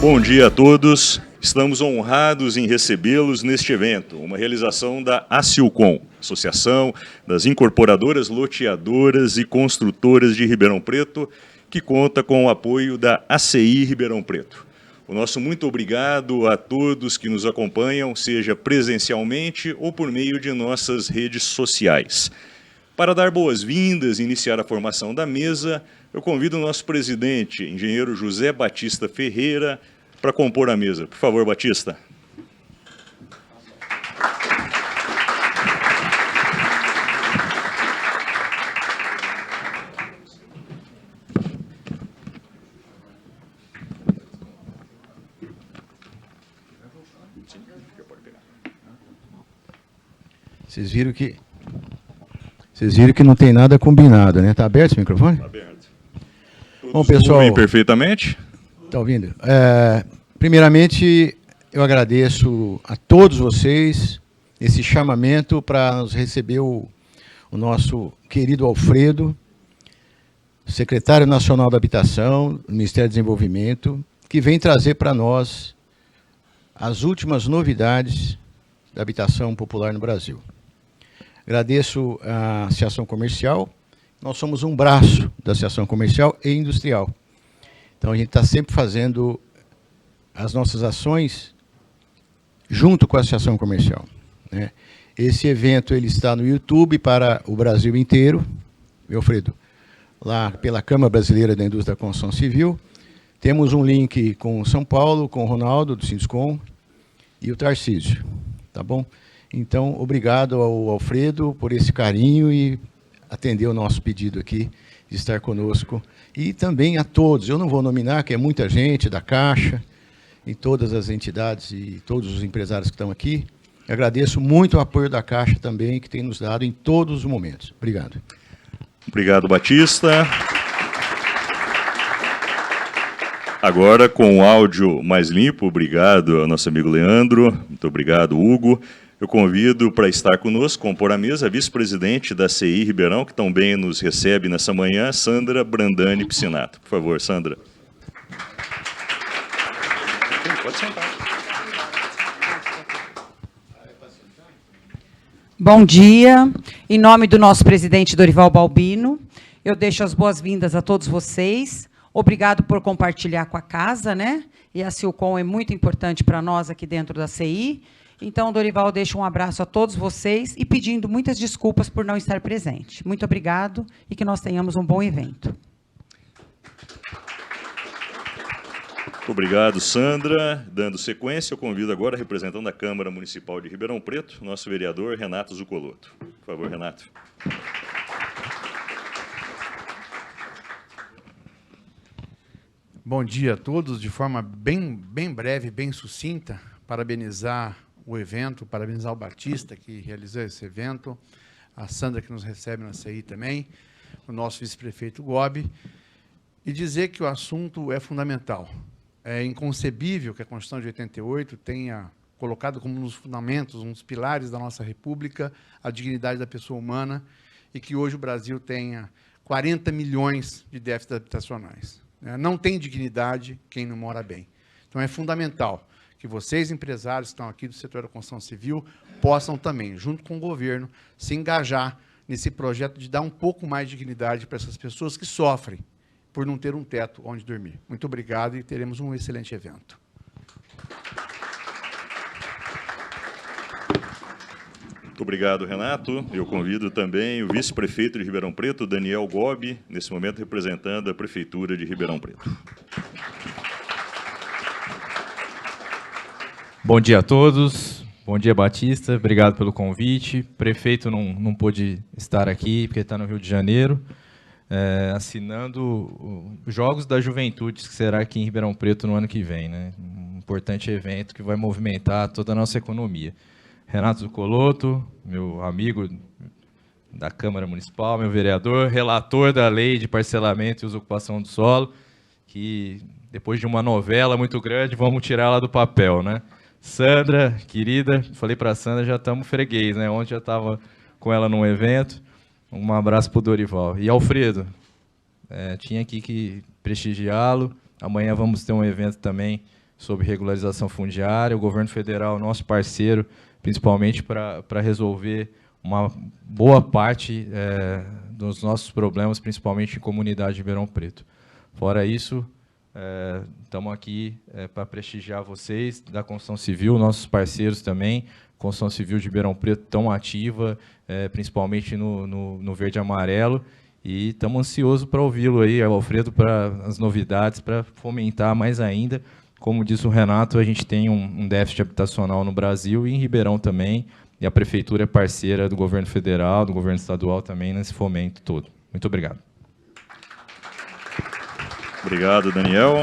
Bom dia a todos. Estamos honrados em recebê-los neste evento, uma realização da ACILCOM, Associação das Incorporadoras, Loteadoras e Construtoras de Ribeirão Preto, que conta com o apoio da ACI Ribeirão Preto. O nosso muito obrigado a todos que nos acompanham, seja presencialmente ou por meio de nossas redes sociais. Para dar boas-vindas e iniciar a formação da mesa, eu convido o nosso presidente, engenheiro José Batista Ferreira, para compor a mesa. Por favor, Batista. Vocês viram que não tem nada combinado, né? Está aberto esse microfone? Está aberto. Bom, pessoal, ouvem perfeitamente? Está ouvindo? Primeiramente, eu agradeço a todos vocês esse chamamento para nos receber o nosso querido Alfredo, secretário nacional da Habitação, do Ministério do Desenvolvimento, que vem trazer para nós as últimas novidades da habitação popular no Brasil. Agradeço a Associação Comercial. Nós somos um braço da Associação Comercial e Industrial. Então, a gente está sempre fazendo as nossas ações junto com a Associação Comercial, né? Esse evento ele está no YouTube para o Brasil inteiro, viu, Alfredo? Lá pela Câmara Brasileira da Indústria da Construção Civil. Temos um link com São Paulo, com o Ronaldo, do Sinduscom, e o Tarcísio, tá bom? Então, obrigado ao Alfredo por esse carinho e atender o nosso pedido aqui de estar conosco. E também a todos, eu não vou nominar, que é muita gente da Caixa, e todas as entidades e todos os empresários que estão aqui. Eu agradeço muito o apoio da Caixa também, que tem nos dado em todos os momentos. Obrigado. Obrigado, Batista. Agora, com o áudio mais limpo, obrigado ao nosso amigo Leandro, muito obrigado, Hugo. Eu convido para estar conosco, compor a mesa, a vice-presidente da CI Ribeirão, que também nos recebe nessa manhã, Sandra Brandani Piscinato. Por favor, Sandra. Pode sentar. Bom dia. Em nome do nosso presidente Dorival Balbino, eu deixo as boas-vindas a todos vocês. Obrigado por compartilhar com a casa, né? E a Silcom é muito importante para nós aqui dentro da CI. Então, Dorival, deixa um abraço a todos vocês e pedindo muitas desculpas por não estar presente. Muito obrigado e que nós tenhamos um bom evento. Obrigado, Sandra. Dando sequência, eu convido agora, representando a Câmara Municipal de Ribeirão Preto, nosso vereador Renato Zucoloto. Por favor, Renato. Bom dia a todos. De forma bem breve, bem sucinta, parabenizar o evento, parabenizar o Batista, que realizou esse evento, a Sandra, que nos recebe na CI também, o nosso vice-prefeito Gobi, e dizer que o assunto é fundamental. É inconcebível que a Constituição de 88 tenha colocado como um dos fundamentos, um dos pilares da nossa República, a dignidade da pessoa humana, e que hoje o Brasil tenha 40 milhões de déficits habitacionais. Não tem dignidade quem não mora bem. Então, é fundamental que vocês, empresários que estão aqui do setor da construção civil, possam também, junto com o governo, se engajar nesse projeto de dar um pouco mais de dignidade para essas pessoas que sofrem por não ter um teto onde dormir. Muito obrigado e teremos um excelente evento. Muito obrigado, Renato. Eu convido também o vice-prefeito de Ribeirão Preto, Daniel Gobi, nesse momento representando a Prefeitura de Ribeirão Preto. Bom dia a todos. Bom dia, Batista. Obrigado pelo convite. O prefeito não pôde estar aqui, porque está no Rio de Janeiro, assinando os Jogos da Juventude, que será aqui em Ribeirão Preto no ano que vem, né? Um importante evento que vai movimentar toda a nossa economia. Renato Zucoloto, meu amigo da Câmara Municipal, meu vereador, relator da Lei de Parcelamento e Usucapião do Solo, que, depois de uma novela muito grande, vamos tirar ela do papel, né? Sandra, querida, falei para a Sandra, já estamos freguês, né? Ontem já estava com ela num evento. Um abraço para o Dorival. E Alfredo, tinha aqui que prestigiá-lo. Amanhã vamos ter um evento também sobre regularização fundiária. O governo federal, nosso parceiro, principalmente para resolver uma boa parte dos nossos problemas, principalmente em comunidade de Ribeirão Preto. Fora isso, estamos aqui para prestigiar vocês da construção civil, nossos parceiros também. Construção civil de Ribeirão Preto tão ativa, principalmente no verde e amarelo. E estamos ansiosos para ouvi-lo aí, Alfredo, para as novidades, para fomentar mais ainda. Como disse o Renato, a gente tem um déficit habitacional no Brasil e em Ribeirão também. E a Prefeitura é parceira do governo federal, do governo estadual também nesse fomento todo. Muito obrigado. Obrigado, Daniel.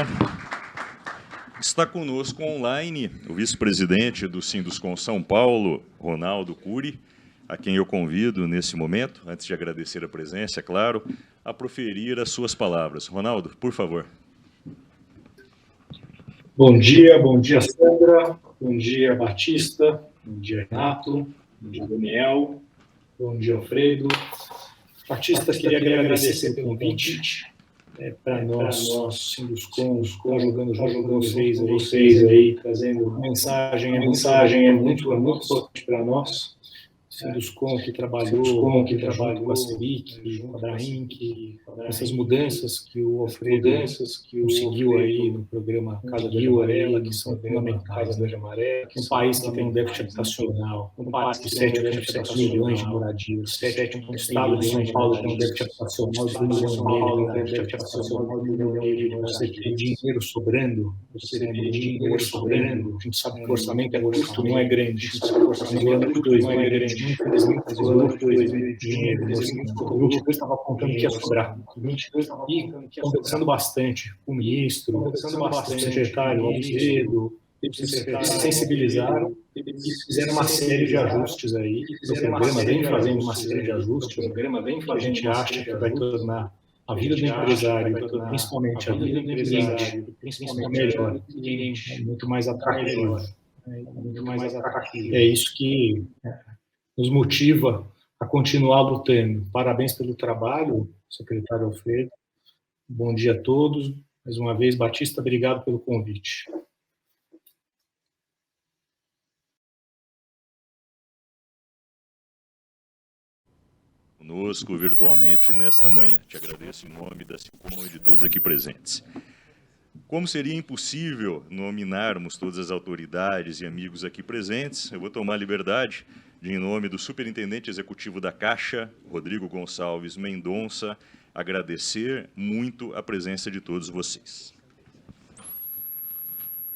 Está conosco online o vice-presidente do Sinduscon São Paulo, Ronaldo Cury, a quem eu convido nesse momento, antes de agradecer a presença, é claro, a proferir as suas palavras. Ronaldo, por favor. Bom dia, Sandra, bom dia, Batista, bom dia, Renato, bom dia, Daniel, bom dia, Alfredo. Batista, queria agradecer pelo convite. Para nós, Sinduscon, jogando junto com vocês aí, trazendo mensagem é muito importante para nós. Sinduscon que trabalhou com a CELIC, com a DAINC, essas mudanças que o Alfredo conseguiu aí no programa Casa Verde Amarela, que são fundamentais, um país que tem um déficit habitacional, um país de 7,7 milhões de moradias, o estado de São Paulo tem um déficit habitacional de 1,5 milhão, você tem dinheiro sobrando, a gente sabe que o orçamento é curto, não é grande, a gente sabe que o orçamento não é grande. Infelizmente, o ano de 2022 estava apontando que ia sobrar. E conversando bastante com o ministro, com o secretário Alfredo, eles se sensibilizaram e fizeram uma série de ajustes aí. O programa vem fazendo uma série de ajustes. A gente acha que vai tornar a vida do empresário, principalmente a vida do cliente, melhor, muito mais atrativa. É isso que nos motiva a continuar lutando. Parabéns pelo trabalho, secretário Alfredo. Bom dia a todos. Mais uma vez, Batista, obrigado pelo convite. Conosco virtualmente nesta manhã. Te agradeço em nome da Silcom e de todos aqui presentes. Como seria impossível nominarmos todas as autoridades e amigos aqui presentes, eu vou tomar a liberdade de, em nome do Superintendente Executivo da Caixa, Rodrigo Gonçalves Mendonça, agradecer muito a presença de todos vocês.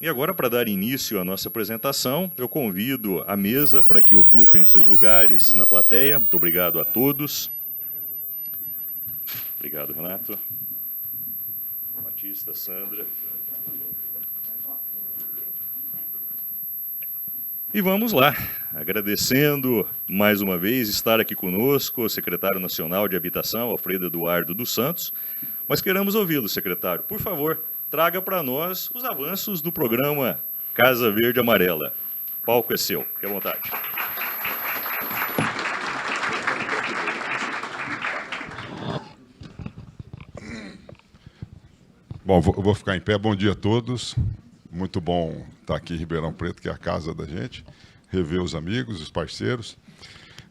E agora, para dar início à nossa apresentação, eu convido a mesa para que ocupem seus lugares na plateia. Muito obrigado a todos. Obrigado, Renato. Batista, Sandra. E vamos lá, agradecendo mais uma vez estar aqui conosco o secretário nacional de Habitação, Alfredo Eduardo dos Santos. Mas queremos ouvi-lo, secretário. Por favor, traga para nós os avanços do programa Casa Verde Amarela. O palco é seu, fique à vontade. Bom, eu vou ficar em pé. Bom dia a todos. Muito bom estar aqui em Ribeirão Preto, que é a casa da gente, rever os amigos, os parceiros.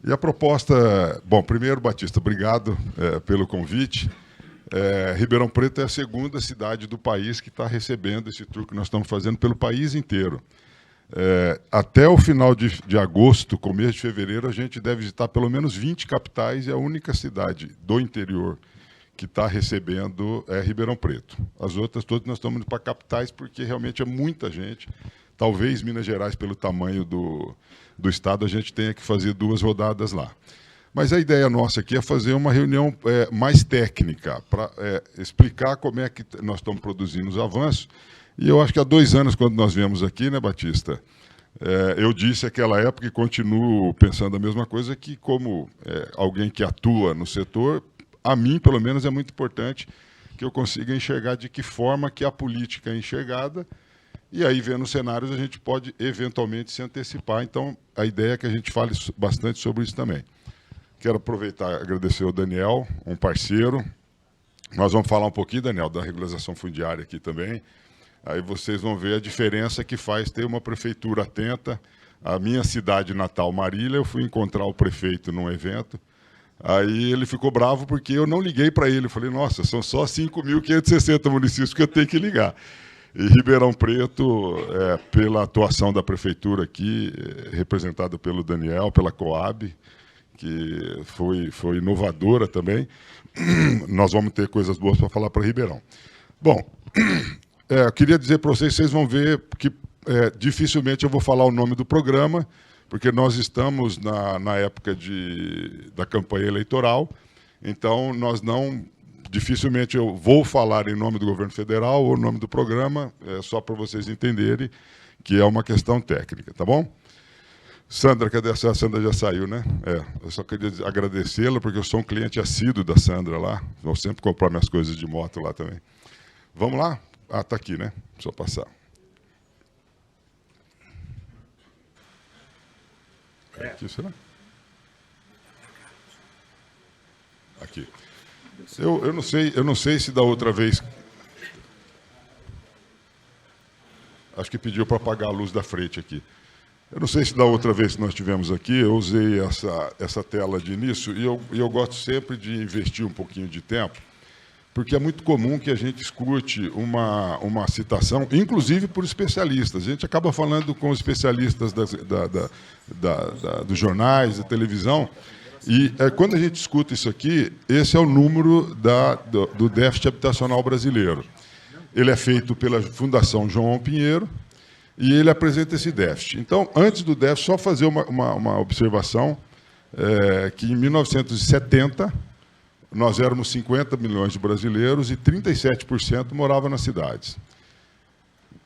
E a proposta... Bom, primeiro, Batista, obrigado pelo convite. Ribeirão Preto é a segunda cidade do país que está recebendo esse tour que nós estamos fazendo pelo país inteiro. Até o final de agosto, começo de fevereiro, a gente deve visitar pelo menos 20 capitais e a única cidade do interior que está recebendo é Ribeirão Preto. As outras todas nós estamos indo para capitais porque realmente é muita gente. Talvez Minas Gerais, pelo tamanho do estado, a gente tenha que fazer 2 rodadas lá. Mas a ideia nossa aqui é fazer uma reunião mais técnica, para explicar como é que nós estamos produzindo os avanços. E eu acho que há 2 anos, quando nós viemos aqui, né, Batista, eu disse naquela época e continuo pensando a mesma coisa, que como alguém que atua no setor, a mim, pelo menos, é muito importante que eu consiga enxergar de que forma que a política é enxergada, e aí, vendo os cenários, a gente pode, eventualmente, se antecipar. Então, a ideia é que a gente fale bastante sobre isso também. Quero aproveitar e agradecer ao Daniel, um parceiro. Nós vamos falar um pouquinho, Daniel, da regularização fundiária aqui também. Aí vocês vão ver a diferença que faz ter uma prefeitura atenta. A minha cidade natal, Marília, eu fui encontrar o prefeito num evento. Aí ele ficou bravo porque eu não liguei para ele. Eu falei, nossa, são só 5.560 municípios que eu tenho que ligar. E Ribeirão Preto, pela atuação da prefeitura aqui, representada pelo Daniel, pela Coab, que foi inovadora também, nós vamos ter coisas boas para falar para Ribeirão. Bom, eu queria dizer para vocês vão ver que dificilmente eu vou falar o nome do programa, porque nós estamos na época da campanha eleitoral, então nós não... Dificilmente eu vou falar em nome do governo federal ou em nome do programa, só para vocês entenderem que é uma questão técnica, tá bom? Sandra, cadê a Sandra? A Sandra já saiu, né? Eu só queria agradecê-la, porque eu sou um cliente assíduo da Sandra lá, vou sempre comprar minhas coisas de moto lá também. Vamos lá? Ah, está aqui, né? Só passar. Aqui, será? Aqui. Eu não sei se da outra vez... Acho que pediu para apagar a luz da frente aqui. Eu não sei se da outra vez que nós tivemos aqui, eu usei essa tela de início, e eu gosto sempre de investir um pouquinho de tempo, porque é muito comum que a gente escute uma citação, inclusive por especialistas. A gente acaba falando com especialistas dos jornais, da televisão, e quando a gente escuta isso aqui, esse é o número do déficit habitacional brasileiro. Ele é feito pela Fundação João Pinheiro e ele apresenta esse déficit. Então, antes do déficit, só fazer uma observação, que em 1970, nós éramos 50 milhões de brasileiros e 37% moravam nas cidades.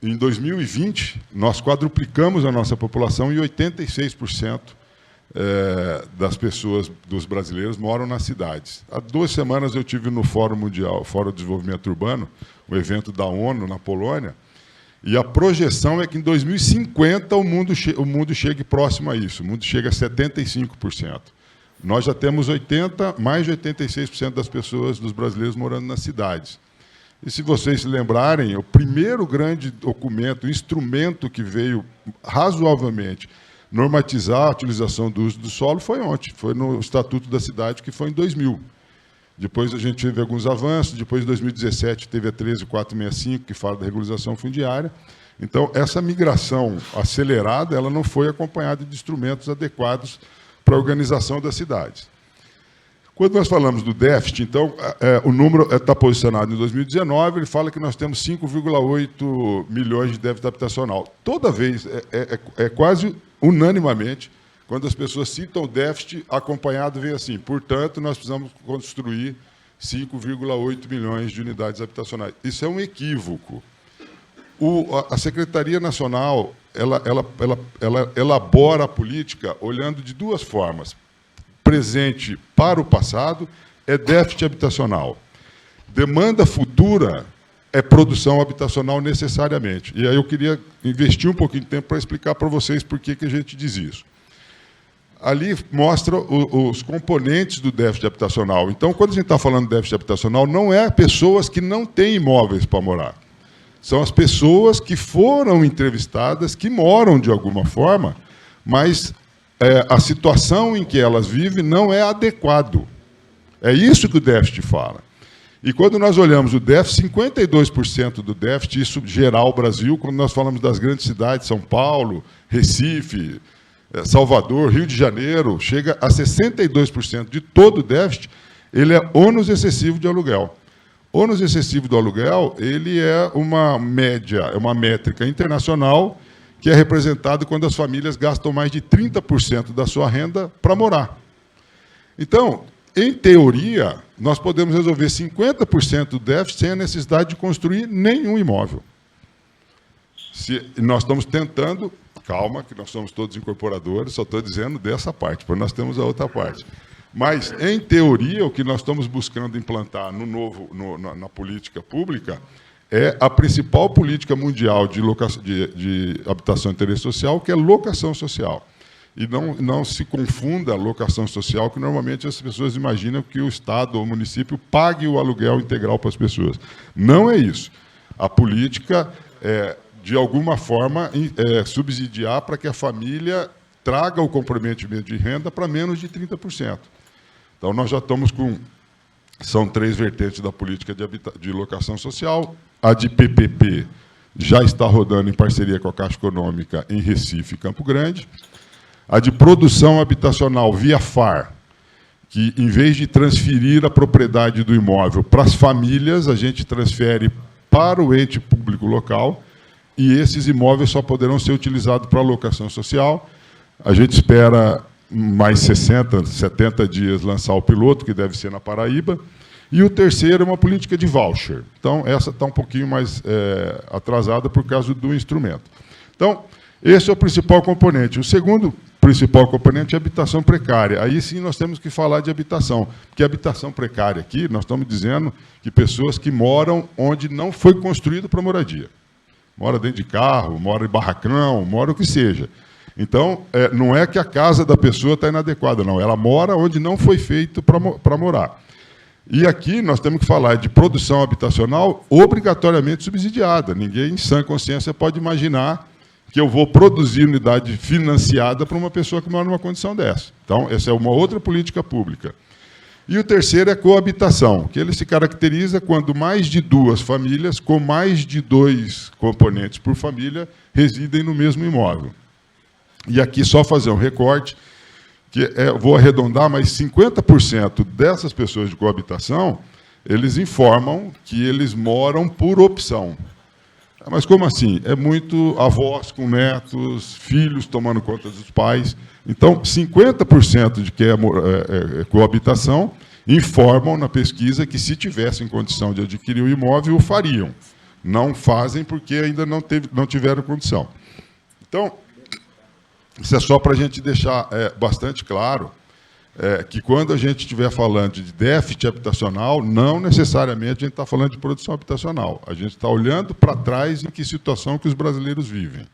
Em 2020, nós quadruplicamos a nossa população e 86% das pessoas, dos brasileiros, moram nas cidades. Há 2 semanas eu estive no Fórum Mundial, Fórum de Desenvolvimento Urbano, um evento da ONU na Polônia, e a projeção é que em 2050 o mundo chegue próximo a isso, o mundo chega a 75%. Nós já temos mais de 86% das pessoas, dos brasileiros, morando nas cidades. E se vocês se lembrarem, o primeiro grande documento, instrumento que veio razoavelmente normatizar a utilização do uso do solo foi ontem, foi no Estatuto da Cidade, que foi em 2000. Depois a gente teve alguns avanços, depois em 2017 teve a 13465, que fala da regularização fundiária. Então, essa migração acelerada, ela não foi acompanhada de instrumentos adequados para a organização das cidades. Quando nós falamos do déficit, então, o número está posicionado em 2019, ele fala que nós temos 5,8 milhões de déficit habitacional. Toda vez, quase unanimamente, quando as pessoas citam o déficit, acompanhado vem assim, portanto, nós precisamos construir 5,8 milhões de unidades habitacionais. Isso é um equívoco. A Secretaria Nacional ela elabora a política olhando de 2 formas. Presente para o passado é déficit habitacional. Demanda futura é produção habitacional necessariamente. E aí eu queria investir um pouquinho de tempo para explicar para vocês por que a gente diz isso. Ali mostra os componentes do déficit habitacional. Então, quando a gente está falando de déficit habitacional, não é pessoas que não têm imóveis para morar. São as pessoas que foram entrevistadas, que moram de alguma forma, mas a situação em que elas vivem não é adequado. É isso que o déficit fala. E quando nós olhamos o déficit, 52% do déficit, isso geral Brasil, quando nós falamos das grandes cidades, São Paulo, Recife, Salvador, Rio de Janeiro, chega a 62% de todo o déficit, ele é ônus excessivo de aluguel. Ônus excessivo do aluguel, ele é uma média, é uma métrica internacional que é representada quando as famílias gastam mais de 30% da sua renda para morar. Então, em teoria, nós podemos resolver 50% do déficit sem a necessidade de construir nenhum imóvel. Nós estamos tentando, calma, que nós somos todos incorporadores, só estou dizendo dessa parte, porque nós temos a outra parte. Mas, em teoria, o que nós estamos buscando implantar na política pública é a principal política mundial de habitação e interesse social, que é locação social. E não se confunda a locação social, que normalmente as pessoas imaginam que o Estado ou o município pague o aluguel integral para as pessoas. Não é isso. A política de alguma forma, subsidiar para que a família traga o comprometimento de renda para menos de 30%. Então, nós já estamos com... São 3 vertentes da política de locação social. A de PPP já está rodando em parceria com a Caixa Econômica em Recife e Campo Grande. A de produção habitacional via FAR, que, em vez de transferir a propriedade do imóvel para as famílias, a gente transfere para o ente público local, e esses imóveis só poderão ser utilizados para locação social. A gente espera mais 60, 70 dias lançar o piloto, que deve ser na Paraíba. E o terceiro é uma política de voucher. Então, essa está um pouquinho mais atrasada por causa do instrumento. Então, esse é o principal componente. O segundo principal componente é a habitação precária. Aí sim nós temos que falar de habitação, porque a habitação precária aqui, nós estamos dizendo que pessoas que moram onde não foi construído para moradia. Mora dentro de carro, mora em barracão, mora o que seja. Então, não é que a casa da pessoa está inadequada, não. Ela mora onde não foi feito para morar. E aqui nós temos que falar de produção habitacional obrigatoriamente subsidiada. Ninguém, em sã consciência, pode imaginar que eu vou produzir unidade financiada para uma pessoa que mora numa condição dessa. Então, essa é uma outra política pública. E o terceiro é coabitação, que ele se caracteriza quando mais de 2 famílias, com mais de 2 componentes por família, residem no mesmo imóvel. E aqui só fazer um recorte, que vou arredondar, mas 50% dessas pessoas de coabitação, eles informam que eles moram por opção. Mas como assim? É muito avós com netos, filhos tomando conta dos pais. Então, 50% de que é coabitação informam na pesquisa que, se tivessem condição de adquirir o imóvel, o fariam. Não fazem porque ainda não tiveram condição. Então, isso é só para a gente deixar bastante claro que, quando a gente estiver falando de déficit habitacional, não necessariamente a gente está falando de produção habitacional. A gente está olhando para trás em que situação que os brasileiros vivem.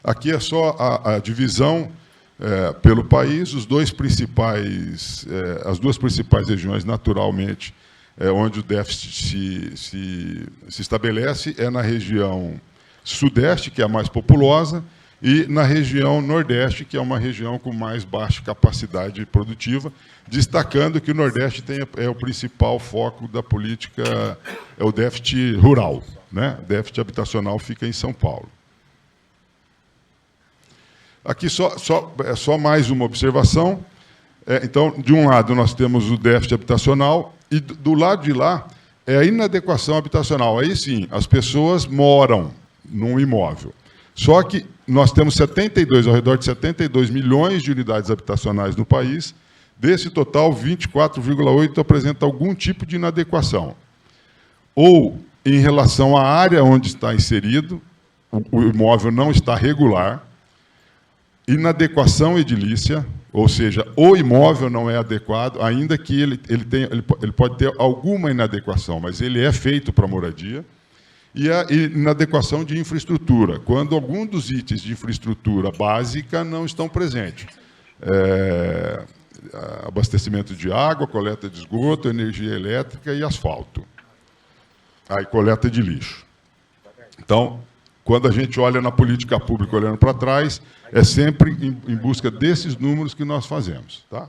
Aqui é só a divisão pelo país. As duas principais regiões, naturalmente, onde o déficit se estabelece é na região sudeste, que é a mais populosa, e na região nordeste, que é uma região com mais baixa capacidade produtiva, destacando que o Nordeste é o principal foco da política, é o déficit rural, né? O déficit habitacional fica em São Paulo. Aqui só mais uma observação. Então, de um lado, nós temos o déficit habitacional, e do lado de lá é a inadequação habitacional. Aí sim, as pessoas moram num imóvel. Só que nós temos ao redor de 72 milhões de unidades habitacionais no país. Desse total, 24,8 apresenta algum tipo de inadequação. Ou em relação à área onde está inserido, o imóvel não está regular, inadequação edilícia, ou seja, o imóvel não é adequado, ainda que ele pode ter alguma inadequação, mas ele é feito para moradia. E a inadequação de infraestrutura, quando algum dos itens de infraestrutura básica não estão presentes. Abastecimento de água, coleta de esgoto, energia elétrica e asfalto. Aí, coleta de lixo. Então, quando a gente olha na política pública, olhando para trás, é sempre em busca desses números que nós fazemos. Tá?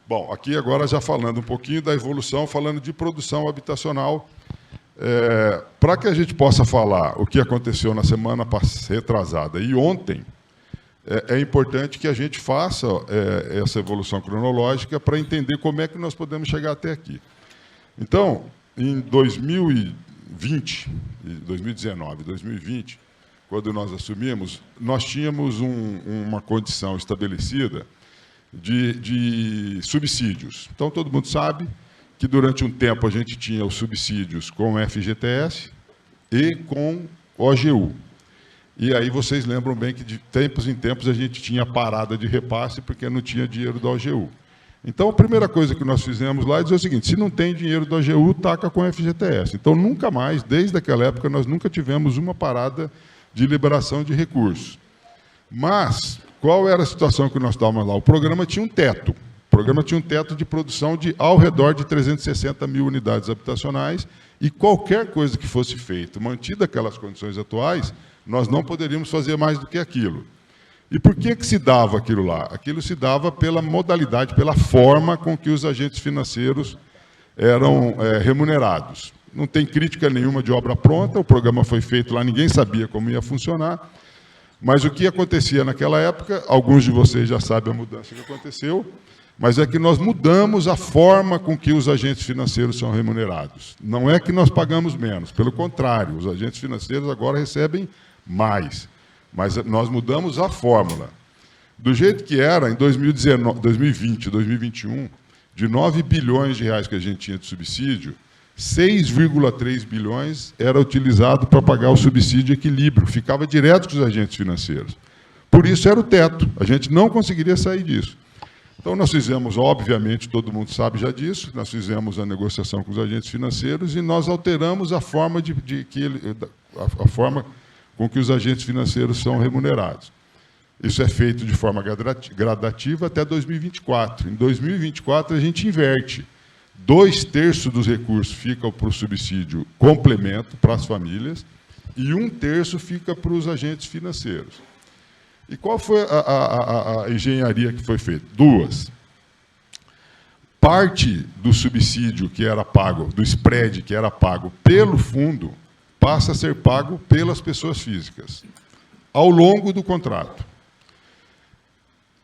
Bom, aqui agora já falando um pouquinho da evolução, falando de produção habitacional. Para que a gente possa falar o que aconteceu na semana retrasada e ontem, é importante que a gente faça essa evolução cronológica para entender como é que nós podemos chegar até aqui. Então, em 2020, 2019, 2020, quando nós assumimos, nós tínhamos uma condição estabelecida de subsídios. Então, todo mundo sabe que durante um tempo a gente tinha os subsídios com FGTS e com OGU. E aí vocês lembram bem que de tempos em tempos a gente tinha parada de repasse porque não tinha dinheiro da OGU. Então, a primeira coisa que nós fizemos lá é dizer o seguinte: se não tem dinheiro da OGU, taca com FGTS. Então, nunca mais, desde aquela época, nós nunca tivemos uma parada de liberação de recursos. Mas, qual era a situação que nós estávamos lá? O programa tinha um teto. programa tinha um teto de produção de ao redor de 360 mil unidades habitacionais e qualquer coisa que fosse feita, mantida aquelas condições atuais, nós não poderíamos fazer mais do que aquilo. E por que se dava aquilo lá? Aquilo se dava pela modalidade, pela forma com que os agentes financeiros eram remunerados. Não tem crítica nenhuma de obra pronta, o programa foi feito lá, ninguém sabia como ia funcionar, mas o que acontecia naquela época, alguns de vocês já sabem a mudança que aconteceu, mas é que nós mudamos a forma com que os agentes financeiros são remunerados. Não é que nós pagamos menos, pelo contrário, os agentes financeiros agora recebem mais, mas nós mudamos a fórmula. Do jeito que era em 2020, 2021, de 9 bilhões de reais que a gente tinha de subsídio, 6,3 bilhões era utilizado para pagar o subsídio equilíbrio, ficava direto com os agentes financeiros. Por isso era o teto, a gente não conseguiria sair disso. Então, nós fizemos, obviamente, todo mundo sabe já disso, nós fizemos a negociação com os agentes financeiros e nós alteramos a forma, a forma com que os agentes financeiros são remunerados. Isso é feito de forma gradativa até 2024. Em 2024, a gente inverte. 2/3 dos recursos ficam para o subsídio complemento para as famílias e 1/3 fica para os agentes financeiros. E qual foi a engenharia que foi feita? 2. Parte do subsídio que era pago, do spread que era pago pelo fundo, passa a ser pago pelas pessoas físicas, ao longo do contrato.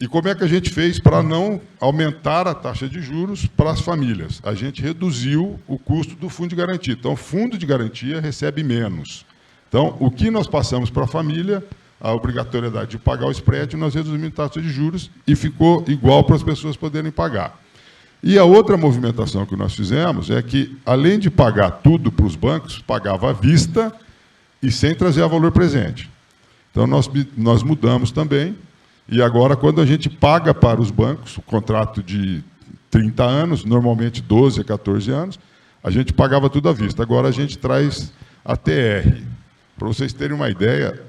E como é que a gente fez para não aumentar a taxa de juros para as famílias? A gente reduziu o custo do fundo de garantia. Então, o fundo de garantia recebe menos. Então, o que nós passamos para a família, a obrigatoriedade de pagar o spread, nós reduzimos a taxa de juros e ficou igual para as pessoas poderem pagar. E a outra movimentação que nós fizemos é que, além de pagar tudo para os bancos, pagava à vista e sem trazer a valor presente. Então, nós mudamos também. E agora, quando a gente paga para os bancos, o contrato de 30 anos, normalmente 12 a 14 anos, a gente pagava tudo à vista. Agora a gente traz a TR. Para vocês terem uma ideia,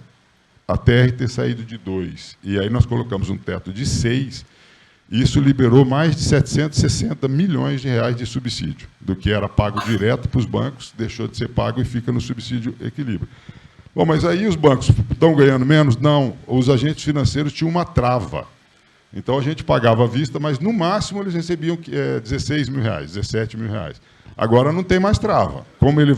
a TR ter saído de 2, e aí nós colocamos um teto de 6, e isso liberou mais de 760 milhões de reais de subsídio, do que era pago direto para os bancos, deixou de ser pago e fica no subsídio equilíbrio. Bom, mas aí os bancos estão ganhando menos? Não, os agentes financeiros tinham uma trava. Então, a gente pagava à vista, mas, no máximo, eles recebiam 16 mil reais, 17 mil reais. Agora, não tem mais trava. Como ele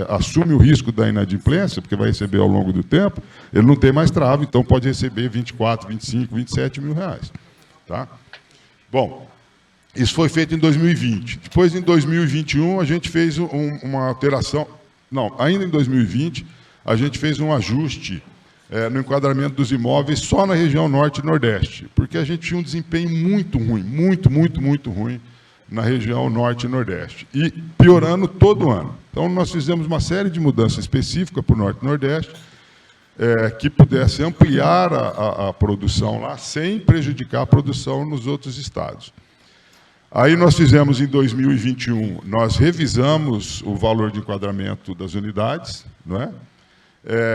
assume o risco da inadimplência, porque vai receber ao longo do tempo, ele não tem mais trava, então pode receber 24, 25, 27 mil reais. Tá? Bom, isso foi feito em 2020. Depois, em 2021, a gente fez uma alteração... Não, ainda em 2020... a gente fez um ajuste no enquadramento dos imóveis só na região Norte e Nordeste, porque a gente tinha um desempenho muito ruim, muito ruim na região Norte e Nordeste, e piorando todo ano. Então, nós fizemos uma série de mudanças específicas para o Norte e Nordeste, que pudesse ampliar a produção lá, sem prejudicar a produção nos outros estados. Aí nós fizemos, em 2021, nós revisamos o valor de enquadramento das unidades, não é?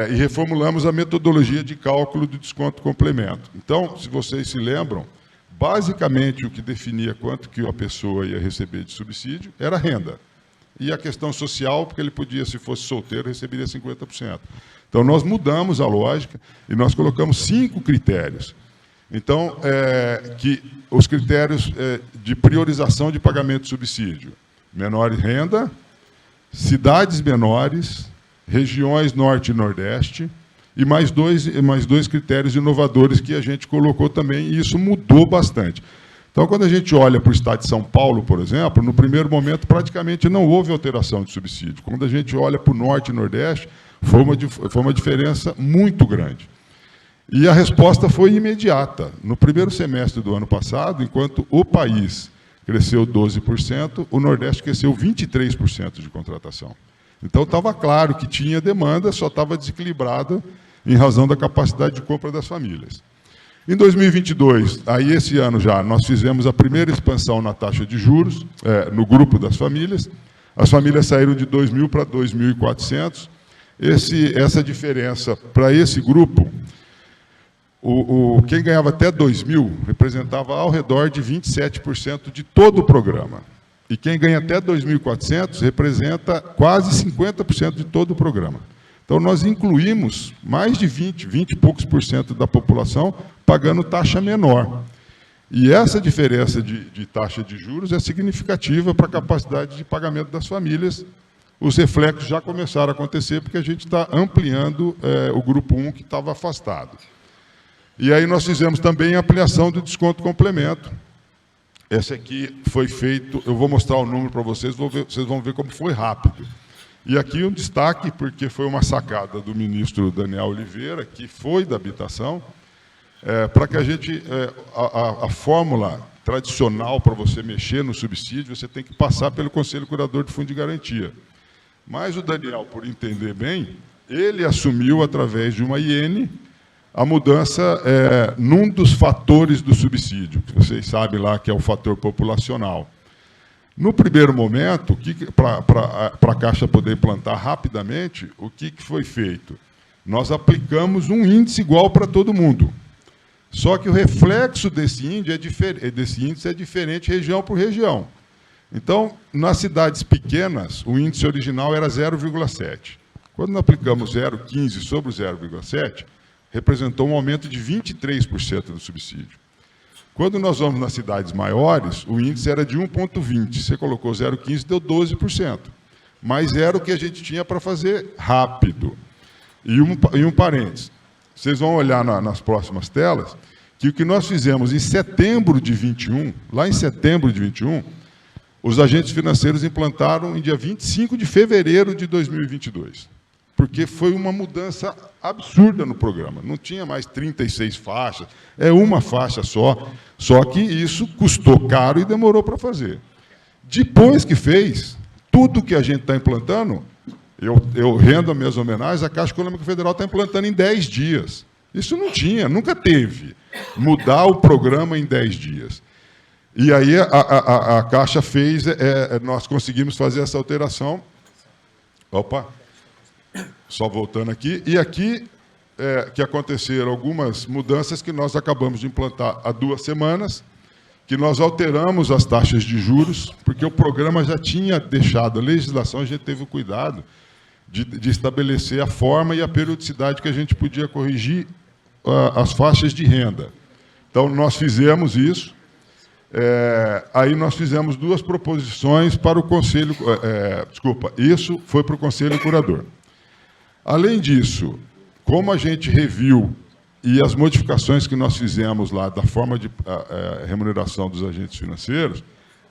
E reformulamos a metodologia de cálculo do desconto complemento. Então, se vocês se lembram, basicamente o que definia quanto que a pessoa ia receber de subsídio era a renda. E a questão social, porque ele podia, se fosse solteiro, receberia 50%. Então, nós mudamos a lógica e nós colocamos 5 critérios. Então, que os critérios de priorização de pagamento de subsídio: menor renda, cidades menores, regiões Norte e Nordeste, e mais dois critérios inovadores que a gente colocou também, e isso mudou bastante. Então, quando a gente olha para o estado de São Paulo, por exemplo, no primeiro momento, praticamente não houve alteração de subsídio. Quando a gente olha para o Norte e Nordeste, foi uma diferença muito grande. E a resposta foi imediata. No primeiro semestre do ano passado, enquanto o país cresceu 12%, o Nordeste cresceu 23% de contratação. Então, estava claro que tinha demanda, só estava desequilibrada em razão da capacidade de compra das famílias. Em 2022, aí esse ano já, nós fizemos a primeira expansão na taxa de juros, no grupo das famílias. As famílias saíram de 2.000 para 2.400. Essa diferença para esse grupo Quem ganhava até 2.000 representava ao redor de 27% de todo o programa. E quem ganha até 2.400 representa quase 50% de todo o programa. Então, nós incluímos mais de 20 e poucos por cento da população pagando taxa menor. E essa diferença de taxa de juros é significativa para a capacidade de pagamento das famílias. Os reflexos já começaram a acontecer, porque a gente está ampliando o grupo 1 que estava afastado. E aí nós fizemos também a ampliação do desconto complemento. Esse aqui foi feito, eu vou mostrar o número para vocês, vocês vão ver como foi rápido. E aqui um destaque, porque foi uma sacada do ministro Daniel Oliveira, que foi da habitação, para que a gente, a fórmula tradicional para você mexer no subsídio, você tem que passar pelo Conselho Curador de Fundo de Garantia. Mas o Daniel, por entender bem, ele assumiu, através de uma IN, a mudança num dos fatores do subsídio, que vocês sabem lá que é o fator populacional. No primeiro momento, para a Caixa poder implantar rapidamente, o que foi feito? Nós aplicamos um índice igual para todo mundo. Só que o reflexo desse índice é diferente região por região. Então, nas cidades pequenas, o índice original era 0,7. Quando nós aplicamos 0,15 sobre o 0,7, representou um aumento de 23% do subsídio. Quando nós vamos nas cidades maiores, o índice era de 1,20. Você colocou 0,15, deu 12%. Mas era o que a gente tinha para fazer rápido. E um parênteses. Vocês vão olhar nas próximas telas que o que nós fizemos em setembro de 21, lá em setembro de 21, os agentes financeiros implantaram em dia 25 de fevereiro de 2022. Porque foi uma mudança absurda no programa. Não tinha mais 36 faixas, é uma faixa só que isso custou caro e demorou para fazer. Depois que fez, tudo que a gente está implantando, eu rendo as minhas homenagens, a Caixa Econômica Federal está implantando em 10 dias. Isso não tinha, nunca teve. Mudar o programa em 10 dias. E aí a Caixa fez, nós conseguimos fazer essa alteração. Opa! Só voltando aqui. E aqui que aconteceram algumas mudanças que nós acabamos de implantar há 2 semanas, que nós alteramos as taxas de juros, porque o programa já tinha deixado, a legislação, a gente teve o cuidado de estabelecer a forma e a periodicidade que a gente podia corrigir as faixas de renda. Então, nós fizemos isso. Aí nós fizemos 2 proposições para o Conselho... isso foi para o Conselho Curador. Além disso, como a gente reviu e as modificações que nós fizemos lá da forma de remuneração dos agentes financeiros,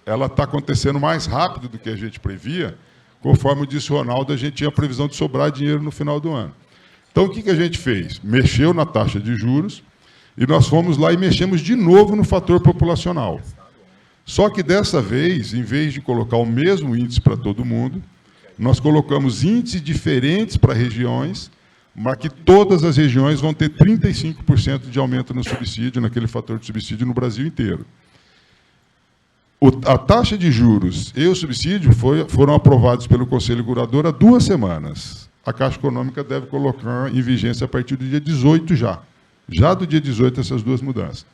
ela está acontecendo mais rápido do que a gente previa, conforme disse o Ronaldo, a gente tinha a previsão de sobrar dinheiro no final do ano. Então, o que a gente fez? Mexeu na taxa de juros e nós fomos lá e mexemos de novo no fator populacional. Só que, dessa vez, em vez de colocar o mesmo índice para todo mundo, nós colocamos índices diferentes para regiões, mas que todas as regiões vão ter 35% de aumento no subsídio, naquele fator de subsídio no Brasil inteiro. A taxa de juros e o subsídio foram aprovados pelo Conselho Curador há 2 semanas. A Caixa Econômica deve colocar em vigência a partir do dia 18 já. Já do dia 18, essas 2 mudanças.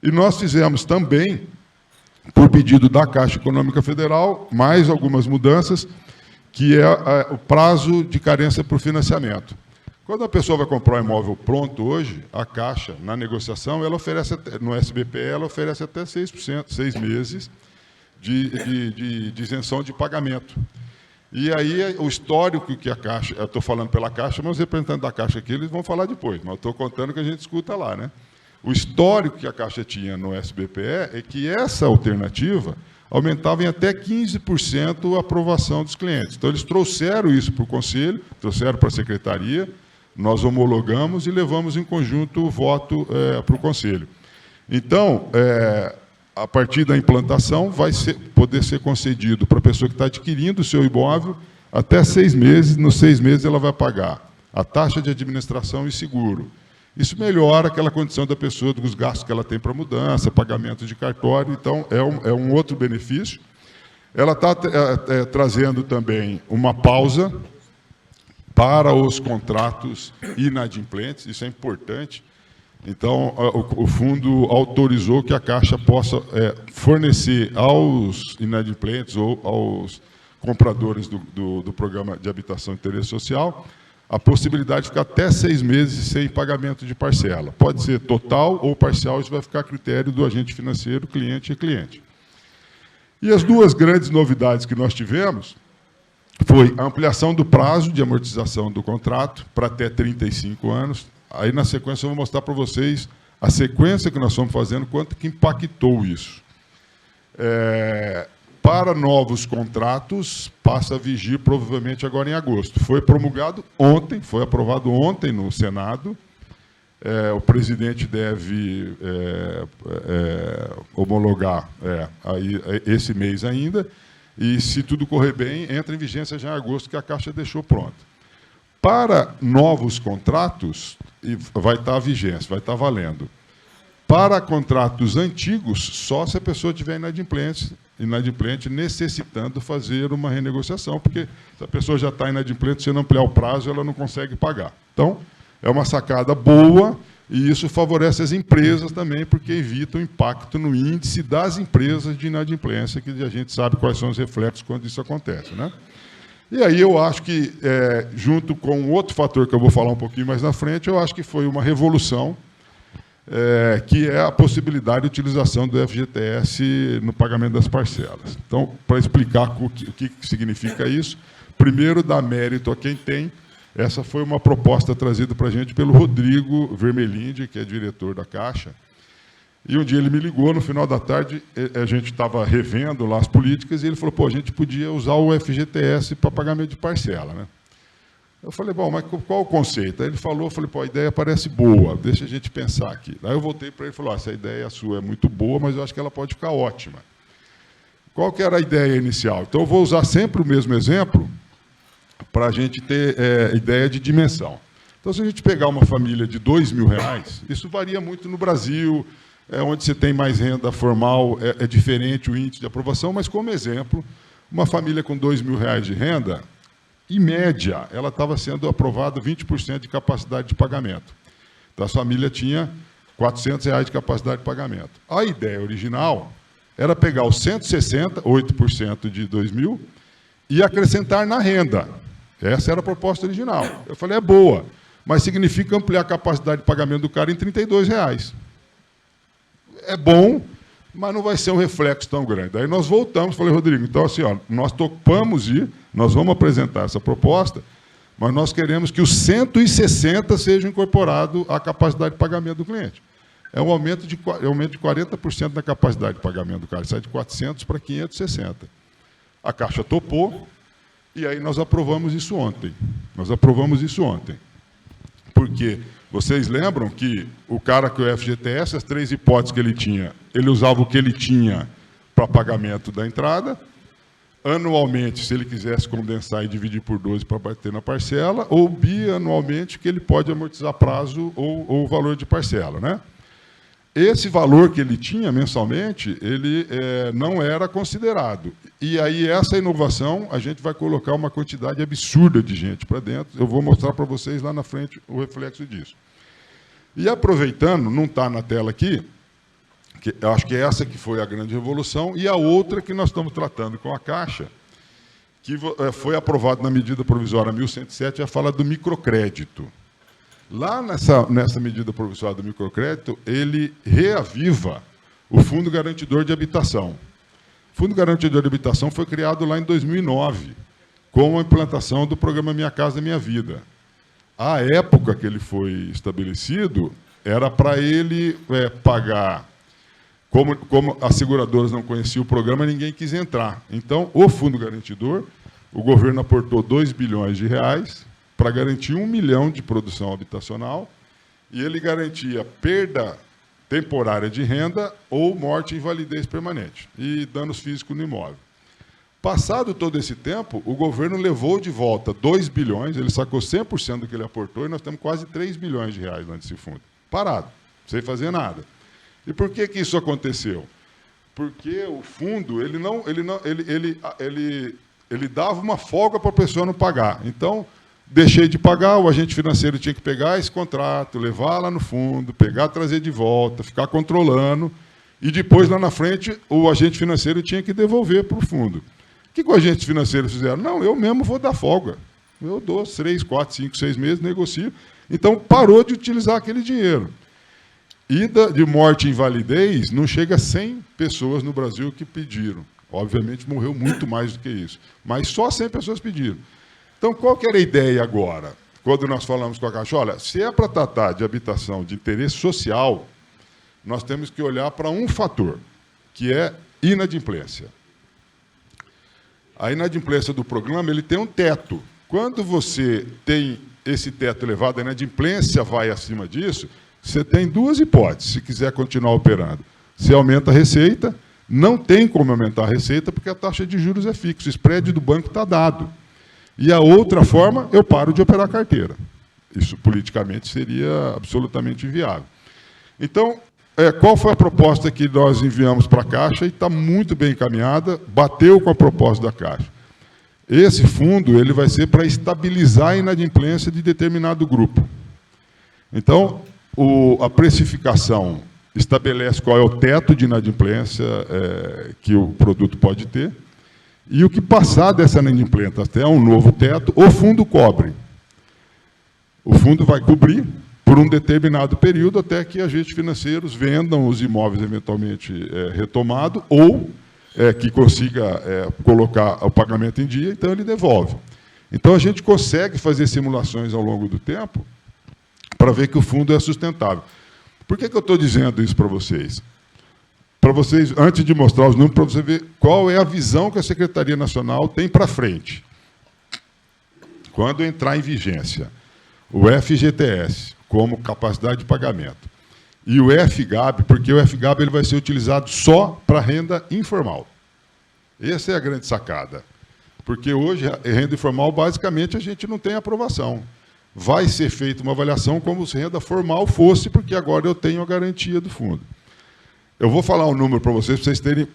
E nós fizemos também, por pedido da Caixa Econômica Federal, mais algumas mudanças, que é o prazo de carência por financiamento. Quando a pessoa vai comprar um imóvel pronto hoje, a Caixa, na negociação, ela oferece, no SBPE, ela oferece até 6%, 6 meses de isenção de pagamento. E aí, o histórico que a Caixa... Eu estou falando pela Caixa, mas os representantes da Caixa aqui, eles vão falar depois, mas eu estou contando o que a gente escuta lá, né? O histórico que a Caixa tinha no SBPE é que essa alternativa aumentava em até 15% a aprovação dos clientes. Então, eles trouxeram isso para o Conselho, trouxeram para a Secretaria, nós homologamos e levamos em conjunto o voto para o Conselho. Então, a partir da implantação, vai poder ser concedido para a pessoa que está adquirindo o seu imóvel até 6 meses. Nos 6 meses, ela vai pagar a taxa de administração e seguro. Isso melhora aquela condição da pessoa, dos gastos que ela tem para mudança, pagamento de cartório. Então, é um outro benefício. Ela está trazendo também uma pausa para os contratos inadimplentes. Isso é importante. Então, o fundo autorizou que a Caixa possa fornecer aos inadimplentes ou aos compradores do Programa de Habitação e Interesse Social a possibilidade de ficar até 6 meses sem pagamento de parcela. Pode ser total ou parcial, isso vai ficar a critério do agente financeiro, cliente e cliente. E as duas grandes novidades que nós tivemos foi a ampliação do prazo de amortização do contrato para até 35 anos. Aí, na sequência, eu vou mostrar para vocês a sequência que nós estamos fazendo, quanto que impactou isso. Para novos contratos, passa a vigir provavelmente agora em agosto. Foi promulgado ontem, foi aprovado ontem no Senado. O presidente deve homologar aí, esse mês ainda. E, se tudo correr bem, entra em vigência já em agosto, que a Caixa deixou pronta. Para novos contratos, vai estar a vigência, vai estar valendo. Para contratos antigos, só se a pessoa tiver inadimplente necessitando fazer uma renegociação, porque se a pessoa já está inadimplente, se não ampliar o prazo, ela não consegue pagar. Então, é uma sacada boa, e isso favorece as empresas também, porque evita o impacto no índice das empresas de inadimplência, que a gente sabe quais são os reflexos quando isso acontece, né? E aí eu acho que, junto com outro fator que eu vou falar um pouquinho mais na frente, eu acho que foi uma revolução, que é a possibilidade de utilização do FGTS no pagamento das parcelas. Então, para explicar o que significa isso, primeiro, dar mérito a quem tem. Essa foi uma proposta trazida para a gente pelo Rodrigo Vermelinde, que é diretor da Caixa. E um dia ele me ligou, no final da tarde, a gente estava revendo lá as políticas, e ele falou, pô, a gente podia usar o FGTS para pagamento de parcela, né? Eu falei, bom, mas qual o conceito? Aí ele falou, eu falei, pô, a ideia parece boa, deixa a gente pensar aqui. Aí eu voltei para ele e falei, essa ideia sua é muito boa, mas eu acho que ela pode ficar ótima. Qual que era a ideia inicial? Então, eu vou usar sempre o mesmo exemplo para a gente ter ideia de dimensão. Então, se a gente pegar uma família de R$2.000, isso varia muito no Brasil, onde você tem mais renda formal, é diferente o índice de aprovação, mas, como exemplo, uma família com R$2.000 de renda, em média, ela estava sendo aprovada 20% de capacidade de pagamento. Então, a família tinha R$400 de capacidade de pagamento. A ideia original era pegar os 160, 8% de 2.000, e acrescentar na renda. Essa era a proposta original. Eu falei, é boa, mas significa ampliar a capacidade de pagamento do cara em R$32. É bom, mas não vai ser um reflexo tão grande. Aí nós voltamos, falei, Rodrigo, então assim, nós topamos ir, nós vamos apresentar essa proposta, mas nós queremos que os 160 sejam incorporados à capacidade de pagamento do cliente. É um aumento de 40% da capacidade de pagamento do cara, sai de 400 para 560. A Caixa topou, e aí nós aprovamos isso ontem. Porque vocês lembram que o cara que o FGTS, as 3 hipóteses que ele tinha, ele usava o que ele tinha para pagamento da entrada, anualmente, se ele quisesse condensar e dividir por 12 para bater na parcela, ou bianualmente, que ele pode amortizar prazo ou valor de parcela, né? Esse valor que ele tinha mensalmente, ele não era considerado. E aí, essa inovação, a gente vai colocar uma quantidade absurda de gente para dentro. Eu vou mostrar para vocês lá na frente o reflexo disso. E aproveitando, não está na tela aqui, que eu acho que essa que foi a grande revolução, e a outra que nós estamos tratando com a Caixa, que foi aprovada na medida provisória 1107, fala do microcrédito. Lá nessa medida provisória do microcrédito, ele reaviva o Fundo Garantidor de Habitação. O Fundo Garantidor de Habitação foi criado lá em 2009, com a implantação do programa Minha Casa Minha Vida. A época que ele foi estabelecido era para ele pagar, como as seguradoras não conheciam o programa, ninguém quis entrar. Então, o Fundo Garantidor, o governo aportou R$2 bilhões para garantir 1 milhão de produção habitacional, e ele garantia perda temporária de renda ou morte e invalidez permanente, e danos físicos no imóvel. Passado todo esse tempo, o governo levou de volta 2 bilhões, ele sacou 100% do que ele aportou, e nós temos quase 3 bilhões de reais lá nesse fundo. Parado, sem fazer nada. E por que isso aconteceu? Porque o fundo ele dava uma folga para a pessoa não pagar. Então, deixei de pagar, o agente financeiro tinha que pegar esse contrato, levar lá no fundo, pegar, trazer de volta, ficar controlando, e depois, lá na frente, o agente financeiro tinha que devolver para o fundo. O que os agentes financeiros fizeram? Não, eu mesmo vou dar folga. Eu dou 3, 4, 5, 6 meses, negocio. Então, parou de utilizar aquele dinheiro. E de morte e invalidez, não chega a 100 pessoas no Brasil que pediram. Obviamente, morreu muito mais do que isso. Mas só 100 pessoas pediram. Então, qual que era a ideia agora? Quando nós falamos com a Caixa, olha, se é para tratar de habitação de interesse social, nós temos que olhar para um fator, que é inadimplência. A inadimplência do programa, ele tem um teto. Quando você tem esse teto elevado, a inadimplência vai acima disso, você tem duas hipóteses, se quiser continuar operando. Você aumenta a receita, não tem como aumentar a receita, porque a taxa de juros é fixa, o spread do banco está dado. E a outra forma, eu paro de operar a carteira. Isso, politicamente, seria absolutamente inviável. Então, qual foi a proposta que nós enviamos para a Caixa? E está muito bem encaminhada, bateu com a proposta da Caixa. Esse fundo ele vai ser para estabilizar a inadimplência de determinado grupo. Então, a precificação estabelece qual é o teto de inadimplência que o produto pode ter, e o que passar dessa inadimplência até um novo teto, o fundo cobre. O fundo vai cobrir por um determinado período até que agentes financeiros vendam os imóveis eventualmente retomados ou que consiga colocar o pagamento em dia, então ele devolve. Então, a gente consegue fazer simulações ao longo do tempo para ver que o fundo é sustentável. Por que eu estou dizendo isso para vocês? Para vocês, antes de mostrar os números, para você ver qual é a visão que a Secretaria Nacional tem para frente. Quando entrar em vigência o FGTS como capacidade de pagamento e o FGAB, porque o FGAB ele vai ser utilizado só para renda informal. Essa é a grande sacada. Porque hoje, a renda informal, basicamente, a gente não tem aprovação. Vai ser feita uma avaliação como se renda formal fosse, porque agora eu tenho a garantia do fundo. Eu vou falar um número para vocês terem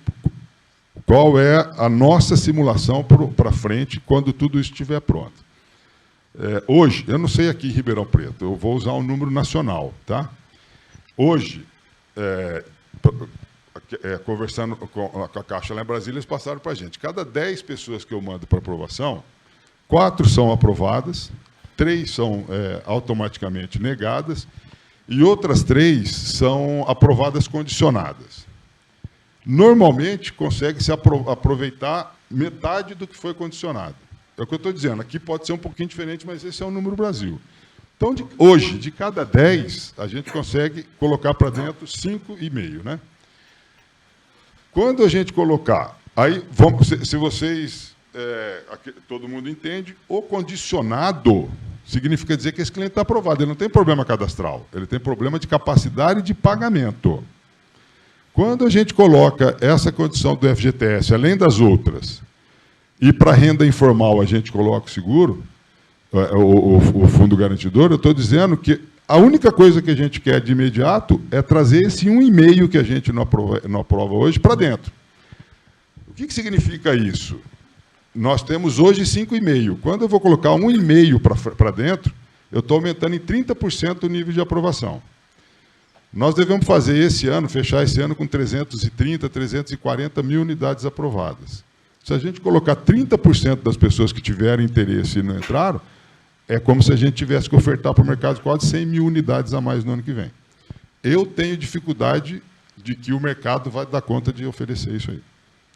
qual é a nossa simulação para frente quando tudo isso estiver pronto. Hoje, eu não sei aqui em Ribeirão Preto, eu vou usar um número nacional, tá? Hoje, conversando com a Caixa lá em Brasília, eles passaram para a gente. Cada 10 pessoas que eu mando para aprovação, 4 são aprovadas, 3 são automaticamente negadas e outras 3 são aprovadas condicionadas. Normalmente, consegue-se aproveitar metade do que foi condicionado. É o que eu estou dizendo. Aqui pode ser um pouquinho diferente, mas esse é o número Brasil. Então, hoje, de cada 10, a gente consegue colocar para dentro 5,5, né? Quando a gente colocar, aí, se vocês, todo mundo entende, o condicionado significa dizer que esse cliente está aprovado. Ele não tem problema cadastral, ele tem problema de capacidade de pagamento. Quando a gente coloca essa condição do FGTS, além das outras, e para renda informal a gente coloca o seguro, o fundo garantidor, eu estou dizendo que a única coisa que a gente quer de imediato é trazer esse 1,5 que a gente não aprova hoje para dentro. O que significa isso? Nós temos hoje 5,5. Quando eu vou colocar 1,5 para dentro, eu estou aumentando em 30% o nível de aprovação. Nós devemos fazer esse ano, fechar esse ano com 330, 340 mil unidades aprovadas. Se a gente colocar 30% das pessoas que tiverem interesse e não entraram, é como se a gente tivesse que ofertar para o mercado quase 100 mil unidades a mais no ano que vem. Eu tenho dificuldade de que o mercado vai dar conta de oferecer isso aí,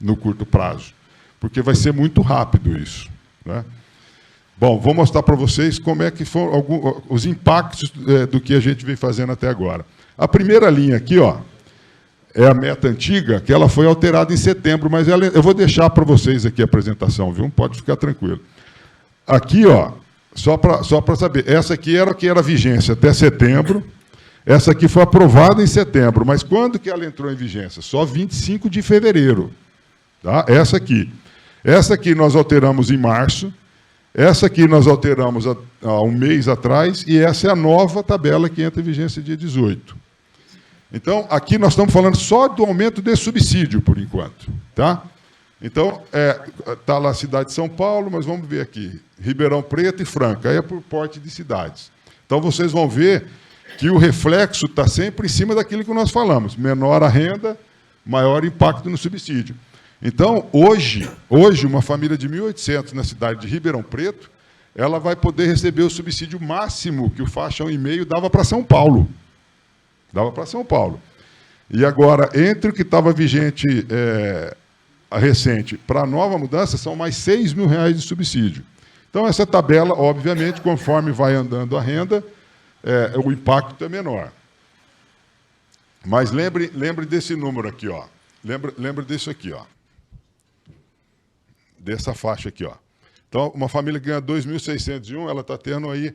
no curto prazo, porque vai ser muito rápido isso, né? Bom, vou mostrar para vocês como é que foram os impactos do que a gente vem fazendo até agora. A primeira linha aqui, ó, é a meta antiga, que ela foi alterada em setembro, mas eu vou deixar para vocês aqui a apresentação, viu? Pode ficar tranquilo. Aqui, ó, só para saber, essa aqui era o que era vigência até setembro, essa aqui foi aprovada em setembro, mas quando que ela entrou em vigência? Só 25 de fevereiro. Tá? Essa aqui nós alteramos em março, essa aqui nós alteramos há um mês atrás, e essa é a nova tabela que entra em vigência dia 18. Então, aqui nós estamos falando só do aumento de subsídio, por enquanto. Tá? Então, está lá a cidade de São Paulo, mas vamos ver aqui, Ribeirão Preto e Franca, aí é por porte de cidades. Então, vocês vão ver que o reflexo está sempre em cima daquilo que nós falamos, menor a renda, maior impacto no subsídio. Então, hoje uma família de 1.800 na cidade de Ribeirão Preto, ela vai poder receber o subsídio máximo que o faixa 1,5 dava para São Paulo. Dava para São Paulo. E agora, entre o que estava vigente a recente para a nova mudança, são mais R$6.000 de subsídio. Então, essa tabela, obviamente, conforme vai andando a renda, o impacto é menor. Mas lembre desse número aqui, ó. Lembre disso aqui, ó. Dessa faixa aqui, ó. Então, uma família que ganha 2.601, ela está tendo aí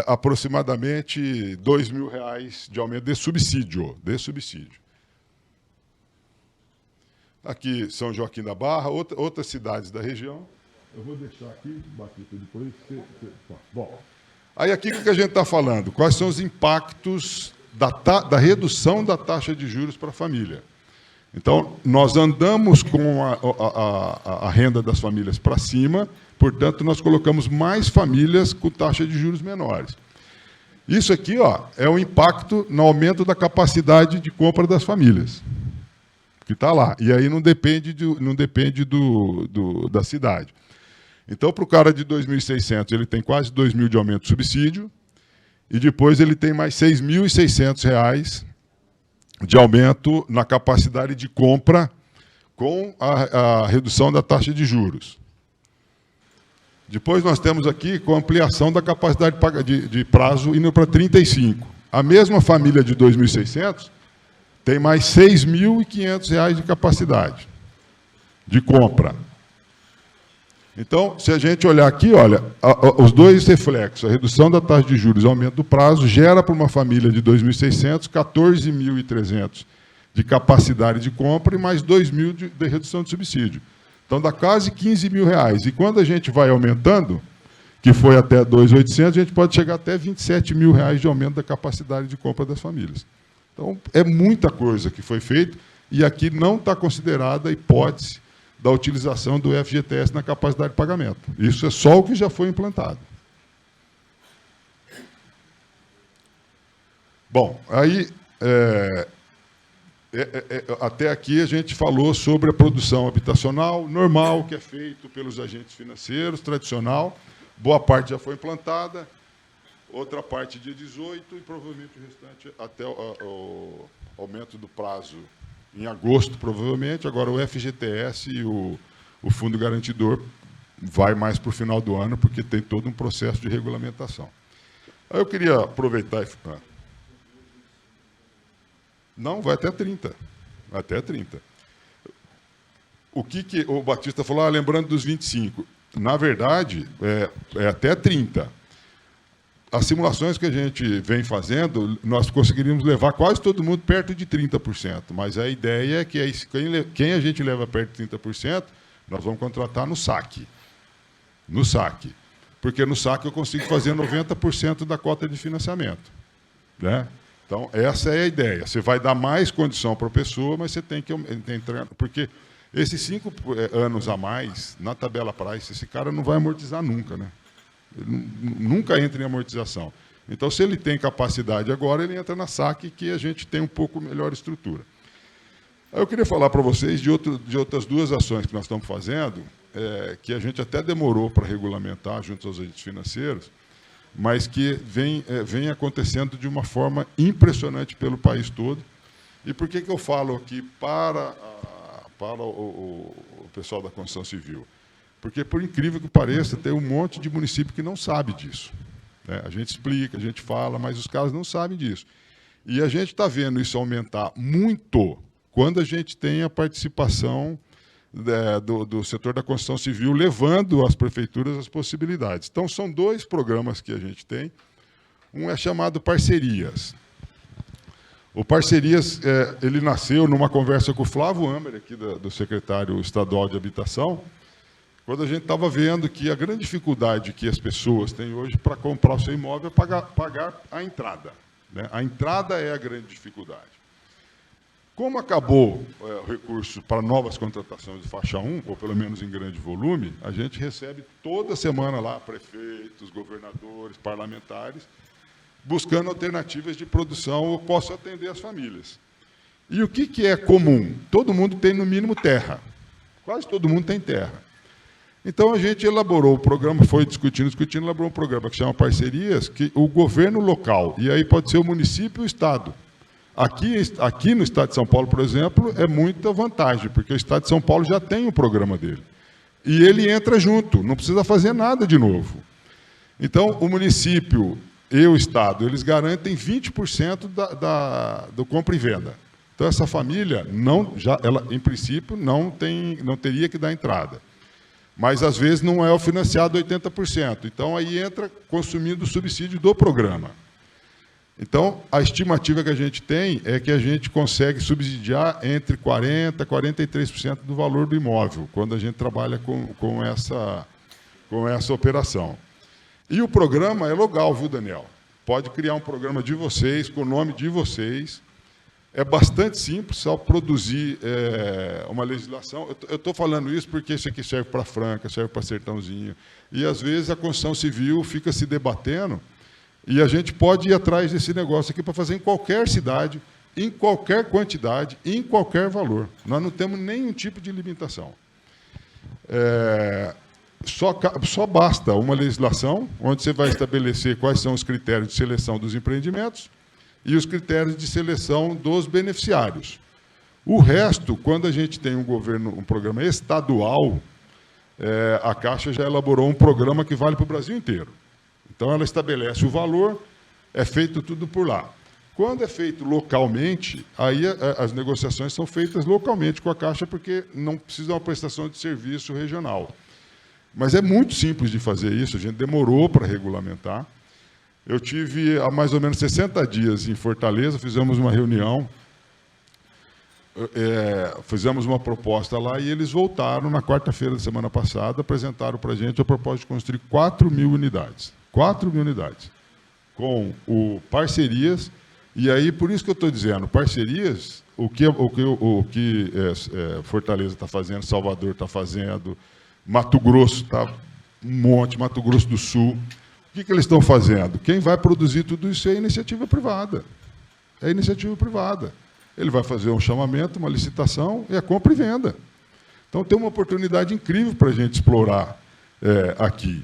aproximadamente R$2.000 de aumento de subsídio. Aqui, São Joaquim da Barra, outras cidades da região. Eu vou deixar aqui, Batista, depois. Bom, aí aqui o que a gente está falando? Quais são os impactos da redução da taxa de juros para a família? Então, nós andamos com a renda das famílias para cima, portanto, nós colocamos mais famílias com taxa de juros menores. Isso aqui, ó, é o impacto no aumento da capacidade de compra das famílias, que está lá. E aí não depende da cidade. Então, para o cara de 2.600, ele tem quase 2.000 de aumento de subsídio, e depois ele tem mais R$6.600 de aumento na capacidade de compra com a redução da taxa de juros. Depois nós temos aqui com a ampliação da capacidade de prazo indo para 35. A mesma família de 2.600 tem mais R$6.500 de capacidade de compra. Então, se a gente olhar aqui, olha, os dois reflexos, a redução da taxa de juros e o aumento do prazo, gera para uma família de 2.600, 14.300 de capacidade de compra e mais 2.000 de redução de subsídio. Então, dá quase R$15.000. E quando a gente vai aumentando, que foi até 2.800, a gente pode chegar até R$27.000 de aumento da capacidade de compra das famílias. Então, é muita coisa que foi feita, e aqui não está considerada a hipótese da utilização do FGTS na capacidade de pagamento. Isso é só o que já foi implantado. Bom, aí, até aqui a gente falou sobre a produção habitacional normal, que é feito pelos agentes financeiros, tradicional. Boa parte já foi implantada, outra parte dia 18, e provavelmente o restante até o aumento do prazo em agosto, provavelmente. Agora, o FGTS e o Fundo Garantidor vai mais para o final do ano, porque tem todo um processo de regulamentação. Aí eu queria aproveitar e... Não, vai até 30. Até 30. O que o Batista falou, lembrando dos 25. Na verdade, é até 30. As simulações que a gente vem fazendo, nós conseguiríamos levar quase todo mundo perto de 30%. Mas a ideia é que quem a gente leva perto de 30%, nós vamos contratar no saque. No saque. Porque no saque eu consigo fazer 90% da cota de financiamento. Né? Então, essa é a ideia. Você vai dar mais condição para a pessoa, mas você tem que entrar... Porque esses 5 anos a mais, na tabela price, esse cara não vai amortizar nunca, né? Ele nunca entra em amortização. Então, se ele tem capacidade agora, ele entra na saque, que a gente tem um pouco melhor estrutura. Eu queria falar para vocês de outras 2 ações que nós estamos fazendo, que a gente até demorou para regulamentar junto aos agentes financeiros, mas que vem acontecendo de uma forma impressionante pelo país todo. E por que eu falo aqui para o pessoal da construção civil? Porque, por incrível que pareça, tem um monte de município que não sabe disso. Né? A gente explica, a gente fala, mas os caras não sabem disso. E a gente está vendo isso aumentar muito quando a gente tem a participação do setor da construção civil, levando às prefeituras as possibilidades. Então, são 2 programas que a gente tem. Um é chamado Parcerias. O Parcerias, ele nasceu numa conversa com o Flávio Amer, aqui do secretário estadual de Habitação, quando a gente estava vendo que a grande dificuldade que as pessoas têm hoje para comprar o seu imóvel é pagar a entrada. Né? A entrada é a grande dificuldade. Como acabou o recurso para novas contratações de faixa 1, ou pelo menos em grande volume, a gente recebe toda semana lá prefeitos, governadores, parlamentares, buscando alternativas de produção que possam atender as famílias. E o que é comum? Todo mundo tem, no mínimo, terra. Quase todo mundo tem terra. Então, a gente elaborou o programa, foi discutindo, elaborou um programa que chama Parcerias, que o governo local, e aí pode ser o município e o Estado. Aqui no Estado de São Paulo, por exemplo, é muita vantagem, porque o Estado de São Paulo já tem o programa dele. E ele entra junto, não precisa fazer nada de novo. Então, o município e o Estado, eles garantem 20% do compra e venda. Então, essa família, ela, em princípio, não teria que dar entrada. Mas, às vezes, não é o financiado 80%. Então, aí entra consumindo o subsídio do programa. Então, a estimativa que a gente tem é que a gente consegue subsidiar entre 40% a 43% do valor do imóvel, quando a gente trabalha com essa operação. E o programa é legal, viu, Daniel? Pode criar um programa de vocês, com o nome de vocês. É bastante simples, só produzir uma legislação. Eu estou falando isso porque isso aqui serve para Franca, serve para Sertãozinho. E, às vezes, a construção civil fica se debatendo, e a gente pode ir atrás desse negócio aqui para fazer em qualquer cidade, em qualquer quantidade, em qualquer valor. Nós não temos nenhum tipo de limitação. Só basta uma legislação onde você vai estabelecer quais são os critérios de seleção dos empreendimentos e os critérios de seleção dos beneficiários. O resto, quando a gente tem um programa estadual, a Caixa já elaborou um programa que vale para o Brasil inteiro. Então, ela estabelece o valor, é feito tudo por lá. Quando é feito localmente, aí as negociações são feitas localmente com a Caixa, porque não precisa de uma prestação de serviço regional. Mas é muito simples de fazer isso, a gente demorou para regulamentar. Eu tive há mais ou menos 60 dias em Fortaleza, fizemos uma reunião, fizemos uma proposta lá e eles voltaram na quarta-feira da semana passada, apresentaram para a gente a proposta de construir 4.000 unidades. 4.000 unidades, com Parcerias, e aí, por isso que eu estou dizendo, Parcerias, o que Fortaleza está fazendo, Salvador está fazendo, Mato Grosso está um monte, Mato Grosso do Sul, o que eles estão fazendo? Quem vai produzir tudo isso é a iniciativa privada. É a iniciativa privada. Ele vai fazer um chamamento, uma licitação, e a compra e venda. Então, tem uma oportunidade incrível para a gente explorar aqui.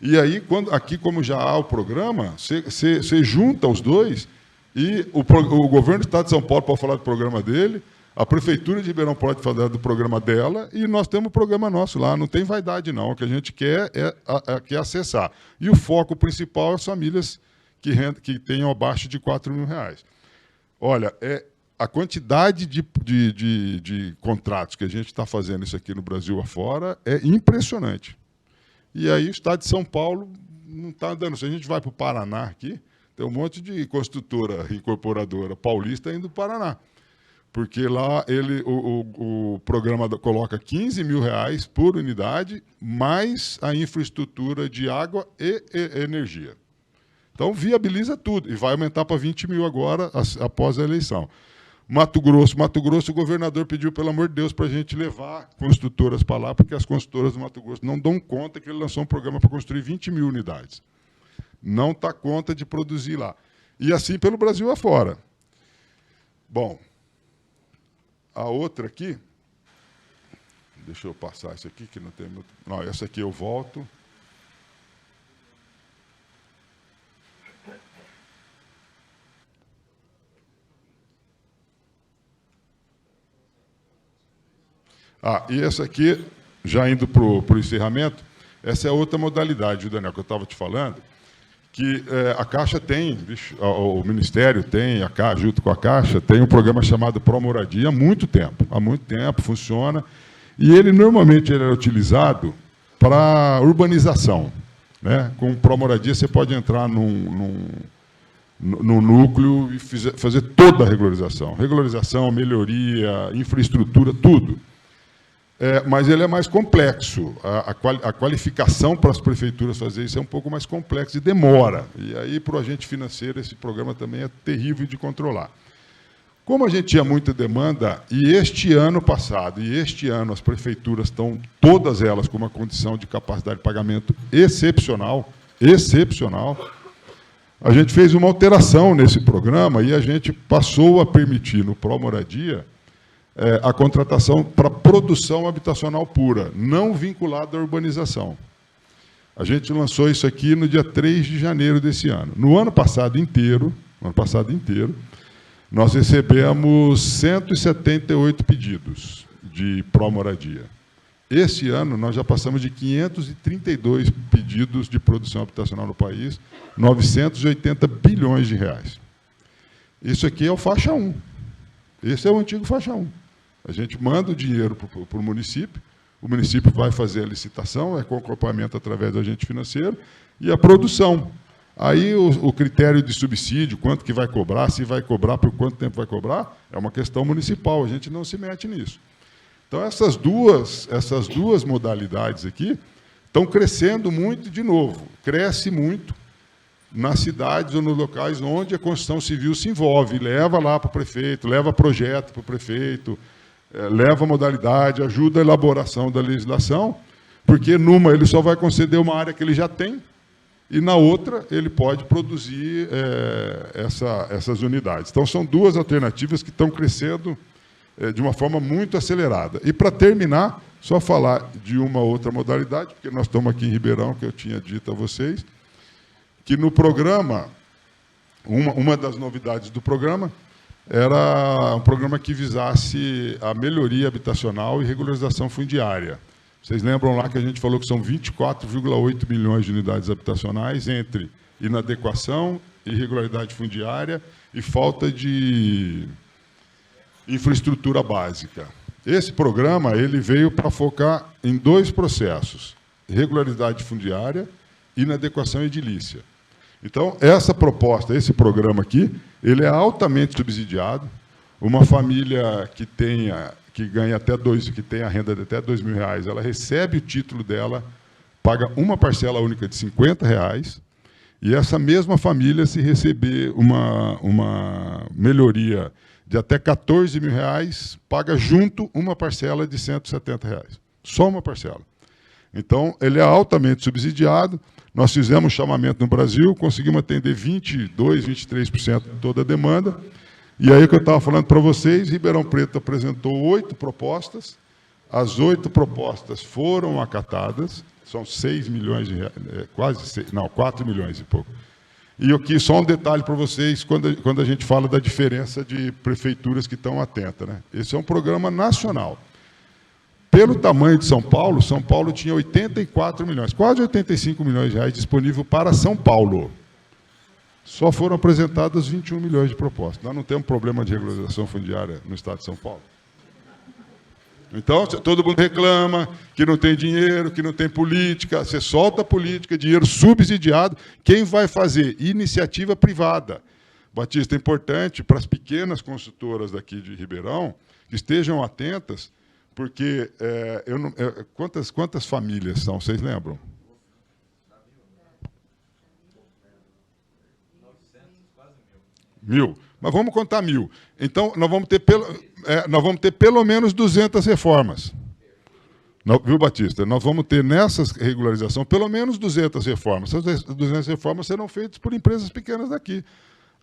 E aí, aqui, como já há o programa, você junta os dois e o governo do Estado de São Paulo pode falar do programa dele, a Prefeitura de Ribeirão pode falar do programa dela e nós temos o programa nosso lá. Não tem vaidade, não. O que a gente quer é acessar. E o foco principal é as famílias que tenham abaixo de R$4.000. Olha, a quantidade de contratos que a gente está fazendo isso aqui no Brasil afora é impressionante. E aí o Estado de São Paulo não está dando. Se a gente vai para o Paraná aqui, tem um monte de construtora, incorporadora paulista indo para o Paraná. Porque lá o programa coloca R$15.000 por unidade, mais a infraestrutura de água e energia. Então, viabiliza tudo. E vai aumentar para 20 mil agora, após a eleição. Mato Grosso, o governador pediu, pelo amor de Deus, para a gente levar construtoras para lá, porque as construtoras do Mato Grosso não dão conta que ele lançou um programa para construir 20 mil unidades. Não está conta de produzir lá. E assim pelo Brasil afora. Bom, a outra aqui, deixa eu passar isso aqui, que não tem muito... Não, essa aqui eu volto. E essa aqui, já indo para o encerramento, essa é outra modalidade, Daniel, que eu estava te falando, que a Caixa tem, o Ministério tem, junto com a Caixa, tem um programa chamado Promoradia há muito tempo, funciona, e ele normalmente é utilizado para urbanização. Né? Com Promoradia você pode entrar no núcleo e fazer toda a regularização. Regularização, melhoria, infraestrutura, tudo. mas ele é mais complexo. A qualificação para as prefeituras fazer isso é um pouco mais complexo e demora. E aí, para o agente financeiro, esse programa também é terrível de controlar. Como a gente tinha muita demanda, e este ano passado e este ano as prefeituras estão, todas elas, com uma condição de capacidade de pagamento excepcional, a gente fez uma alteração nesse programa e a gente passou a permitir no Pró-Moradia a contratação para produção habitacional pura, não vinculada à urbanização. A gente lançou isso aqui no dia 3 de janeiro desse ano. No ano passado inteiro, nós recebemos 178 pedidos de pró-moradia. Esse ano, nós já passamos de 532 pedidos de produção habitacional no país, 980 bilhões de reais. Isso aqui é o faixa 1. Esse é o antigo faixa 1. A gente manda o dinheiro para o município vai fazer a licitação, com acompanhamento através do agente financeiro, e a produção. Aí o critério de subsídio, quanto que vai cobrar, se vai cobrar, por quanto tempo vai cobrar, é uma questão municipal, a gente não se mete nisso. Então, essas duas modalidades aqui estão crescendo muito de novo. Cresce muito nas cidades ou nos locais onde a construção civil se envolve, leva lá para o prefeito, leva projeto para o prefeito, leva modalidade, ajuda a elaboração da legislação, porque numa ele só vai conceder uma área que ele já tem, e na outra ele pode produzir essas unidades. Então, são duas alternativas que estão crescendo de uma forma muito acelerada. E, para terminar, só falar de uma outra modalidade, porque nós estamos aqui em Ribeirão, que eu tinha dito a vocês, que no programa, uma das novidades do programa, era um programa que visasse a melhoria habitacional e regularização fundiária. Vocês lembram lá que a gente falou que são 24,8 milhões de unidades habitacionais entre inadequação, irregularidade fundiária e falta de infraestrutura básica. Esse programa ele veio para focar em dois processos: irregularidade fundiária e inadequação edilícia. Então, essa proposta, esse programa aqui, ele é altamente subsidiado. Uma família que ganha até que tem a renda de até R$2.000, ela recebe o título dela, paga uma parcela única de R$50, e essa mesma família, se receber uma melhoria de até R$14.000, paga junto uma parcela de R$170. Só uma parcela. Então, ele é altamente subsidiado. Nós fizemos chamamento no Brasil, conseguimos atender 22%, 23% de toda a demanda. E aí, o que eu estava falando para vocês, Ribeirão Preto apresentou 8 propostas. As 8 propostas foram acatadas. São 6 milhões de reais, quase 6, não, 4 milhões e pouco. E aqui só um detalhe para vocês, quando a gente fala da diferença de prefeituras que estão atentas, né? Esse é um programa nacional. Pelo tamanho de São Paulo tinha 84 milhões, quase 85 milhões de reais disponível para São Paulo. Só foram apresentadas 21 milhões de propostas. Nós não temos problema de regularização fundiária no estado de São Paulo. Então, todo mundo reclama que não tem dinheiro, que não tem política. Você solta a política, dinheiro subsidiado. Quem vai fazer? Iniciativa privada. Batista, é importante para as pequenas construtoras daqui de Ribeirão que estejam atentas, porque quantas famílias são? Vocês lembram? 1.000. Mas vamos contar 1.000. Então, nós vamos ter pelo menos 200 reformas. Viu, Batista? Nós vamos ter nessa regularização pelo menos 200 reformas. Essas 200 reformas serão feitas por empresas pequenas daqui.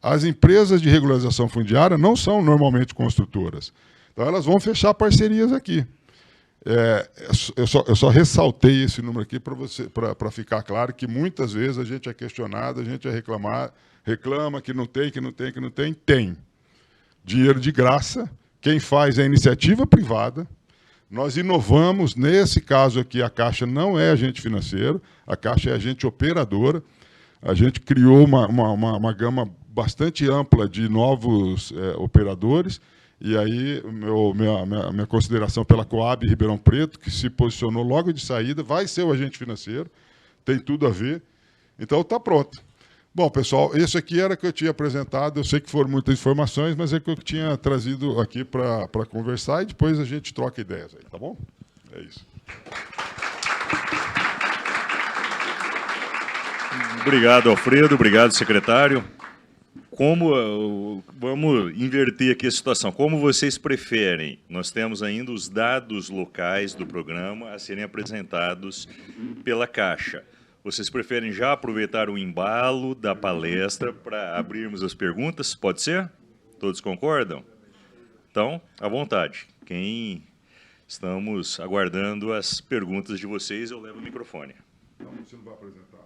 As empresas de regularização fundiária não são normalmente construtoras. Então, elas vão fechar parcerias aqui. Eu só ressaltei esse número aqui para ficar claro que muitas vezes a gente é questionado, a gente é reclama que não tem. Tem. Dinheiro de graça, quem faz é a iniciativa privada. Nós inovamos, nesse caso aqui, a Caixa não é agente financeiro, a Caixa é agente operadora. A gente criou uma gama bastante ampla de novos operadores. E aí, minha consideração pela Coab Ribeirão Preto, que se posicionou logo de saída, vai ser o agente financeiro, tem tudo a ver. Então, está pronto. Bom, pessoal, isso aqui era o que eu tinha apresentado. Eu sei que foram muitas informações, mas é o que eu tinha trazido aqui para conversar, e depois a gente troca ideias aí, tá bom? É isso. Obrigado, Alfredo. Obrigado, secretário. Vamos inverter aqui a situação. Como vocês preferem? Nós temos ainda os dados locais do programa a serem apresentados pela Caixa. Vocês preferem já aproveitar o embalo da palestra para abrirmos as perguntas? Pode ser? Todos concordam? Então, à vontade. Estamos aguardando as perguntas de vocês, eu levo o microfone. Então, você não vai apresentar?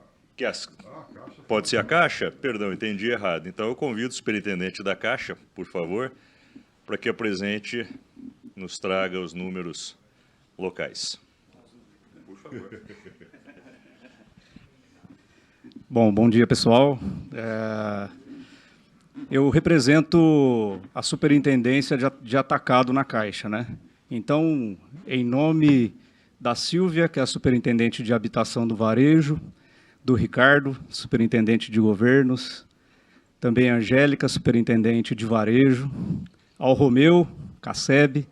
Pode ser a Caixa? Perdão, entendi errado. Então, eu convido o superintendente da Caixa, por favor, para que apresente, nos traga os números locais. Por favor. Bom dia, pessoal. Eu represento a Superintendência de Atacado na Caixa, né? Então, em nome da Silvia, que é a Superintendente de Habitação do Varejo, do Ricardo, Superintendente de Governos, também a Angélica, Superintendente de Varejo, ao Romeu, Casseb,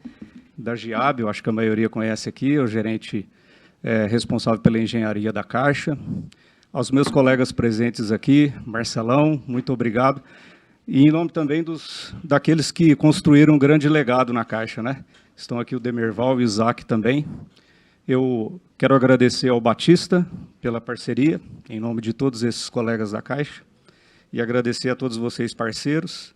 da GIAB, eu acho que a maioria conhece aqui, o gerente responsável pela engenharia da Caixa, aos meus colegas presentes aqui, Marcelão, muito obrigado, e em nome também daqueles que construíram um grande legado na Caixa, né? Estão aqui o Demerval e o Isaac também. Eu quero agradecer ao Batista pela parceria, em nome de todos esses colegas da Caixa, e agradecer a todos vocês parceiros.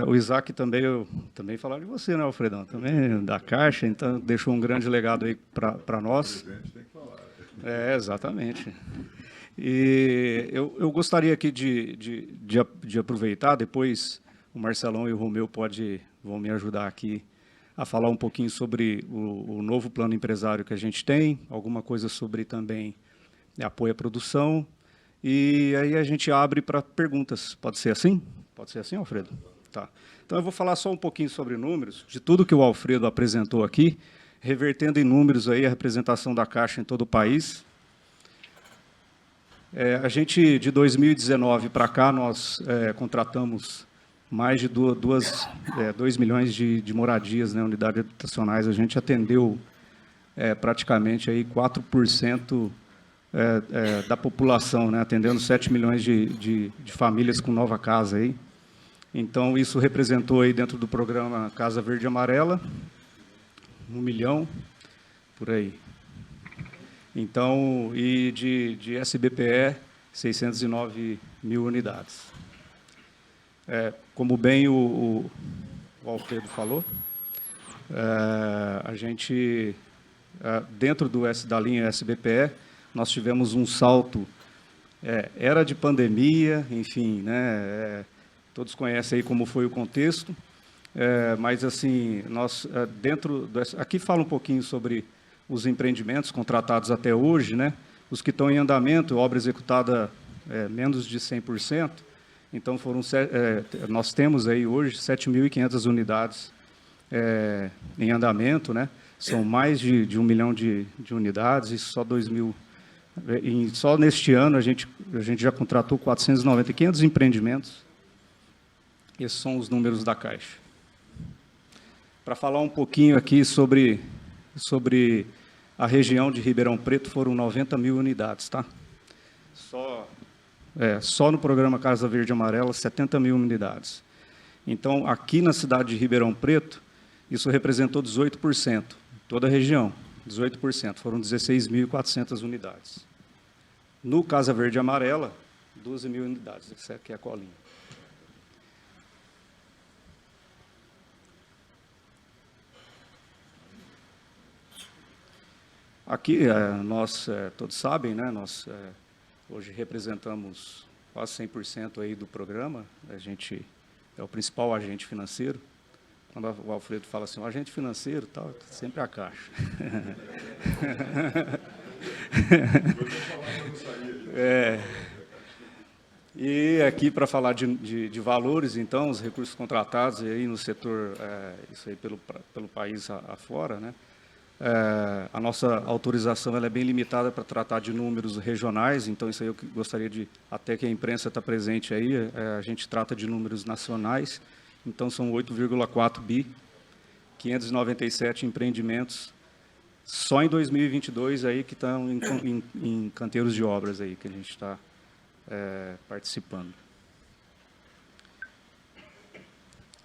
O Isaac também falar de você, né, Alfredão? Também da Caixa, então deixou um grande legado aí para nós. O presidente tem que falar. Exatamente. E eu gostaria aqui de aproveitar, depois o Marcelão e o Romeu vão me ajudar aqui a falar um pouquinho sobre o novo plano empresário que a gente tem, alguma coisa sobre também apoio à produção, e aí a gente abre para perguntas. Pode ser assim? Pode ser assim, Alfredo? Tá. Então eu vou falar só um pouquinho sobre números, de tudo que o Alfredo apresentou aqui, revertendo em números aí a representação da Caixa em todo o país. A gente, de 2019 para cá, nós contratamos mais de 2 milhões de moradias, né, unidades habitacionais. A gente atendeu praticamente aí 4% da população, né, atendendo 7 milhões de famílias com nova casa. Aí. Então, isso representou aí dentro do programa Casa Verde e Amarela, 1 milhão, por aí. Então, e de SBPE, 609 mil unidades. Como bem o Alfredo falou, a gente, dentro da linha SBPE, nós tivemos um salto, era de pandemia, enfim, né, todos conhecem aí como foi o contexto, mas, assim, nós, aqui fala um pouquinho sobre os empreendimentos contratados até hoje, né, os que estão em andamento, obra executada menos de 100%, então, nós temos aí hoje 7.500 unidades em andamento, né? São mais de 1 milhão de unidades, e só 2.000. Só neste ano a gente já contratou 490, 500 empreendimentos. Esses são os números da Caixa. Para falar um pouquinho aqui sobre a região de Ribeirão Preto, foram 90 mil unidades, tá? Só no programa Casa Verde e Amarela, 70 mil unidades. Então, aqui na cidade de Ribeirão Preto, isso representou 18%, toda a região, 18%, foram 16.400 unidades. No Casa Verde e Amarela, 12 mil unidades, essa aqui é a colinha. Aqui, nós todos sabem, né, nós hoje representamos quase 100% aí do programa, a gente é o principal agente financeiro. Quando o Alfredo fala assim, o agente financeiro, tal, sempre a Caixa. E aqui para falar de valores, então, os recursos contratados aí no setor, isso aí pelo país afora, né? A nossa autorização ela é bem limitada para tratar de números regionais, então isso aí eu gostaria de, até que a imprensa está presente aí, a gente trata de números nacionais, então são 8,4 bi, 597 empreendimentos só em 2022 aí que estão em canteiros de obras aí que a gente está participando.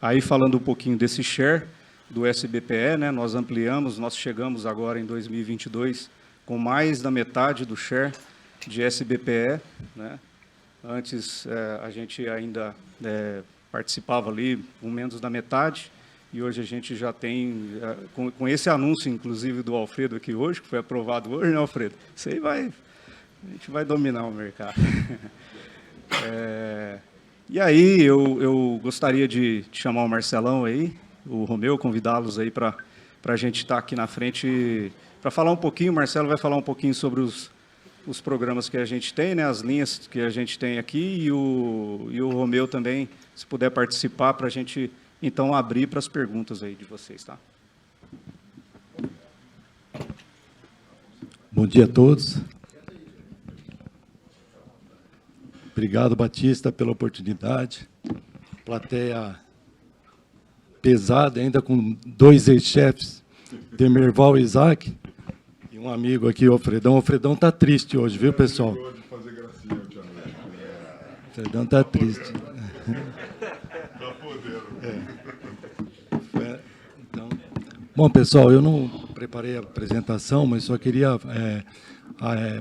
Aí, falando um pouquinho desse share do SBPE, né, nós ampliamos, nós chegamos agora em 2022 com mais da metade do share de SBPE, né? Antes, a gente ainda participava ali com menos da metade, e hoje a gente já tem, com esse anúncio, inclusive, do Alfredo aqui hoje, que foi aprovado hoje, né, Alfredo? Isso aí a gente vai dominar o mercado. E aí, eu gostaria de chamar o Marcelão aí, o Romeu, convidá-los aí para a gente estar aqui na frente, para falar um pouquinho. O Marcelo vai falar um pouquinho sobre os programas que a gente tem, né, as linhas que a gente tem aqui, e o Romeu também, se puder participar, para a gente, então, abrir para as perguntas aí de vocês, tá? Bom dia a todos. Obrigado, Batista, pela oportunidade. Plateia pesada, ainda com 2 ex-chefes, Demerval e Isaac, e um amigo aqui, o Alfredão. O Alfredão está triste hoje, viu, pessoal? O Alfredão está triste. Então, bom, pessoal, eu não preparei a apresentação, mas só queria...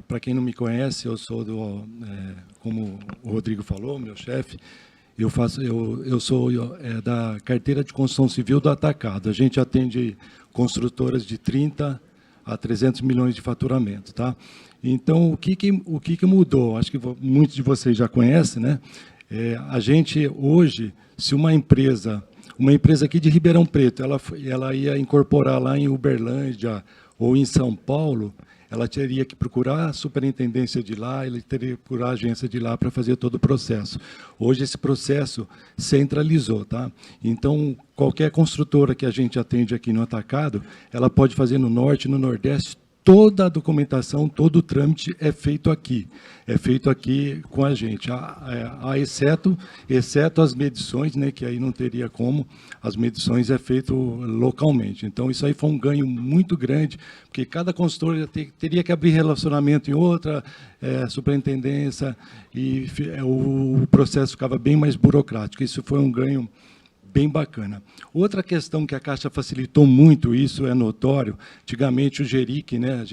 para quem não me conhece, eu sou como o Rodrigo falou, meu chefe, eu sou da carteira de construção civil do Atacado. A gente atende construtoras de 30 a 300 milhões de faturamento, tá? Então, o que mudou? Acho que muitos de vocês já conhecem, né? A gente hoje, se uma empresa aqui de Ribeirão Preto, ela ia incorporar lá em Uberlândia ou em São Paulo, ela teria que procurar a superintendência de lá, ela teria que procurar a agência de lá para fazer todo o processo. Hoje esse processo centralizou, tá? Então, qualquer construtora que a gente atende aqui no Atacado, ela pode fazer no Norte, no Nordeste, toda a documentação, todo o trâmite é feito aqui com a gente, exceto as medições, né, que aí não teria como, as medições é feito localmente. Então, isso aí foi um ganho muito grande, porque cada consultor teria que abrir relacionamento em outra superintendência, e o processo ficava bem mais burocrático. Isso foi um ganho bem bacana. Outra questão que a Caixa facilitou muito, isso é notório, antigamente o GERIC, né,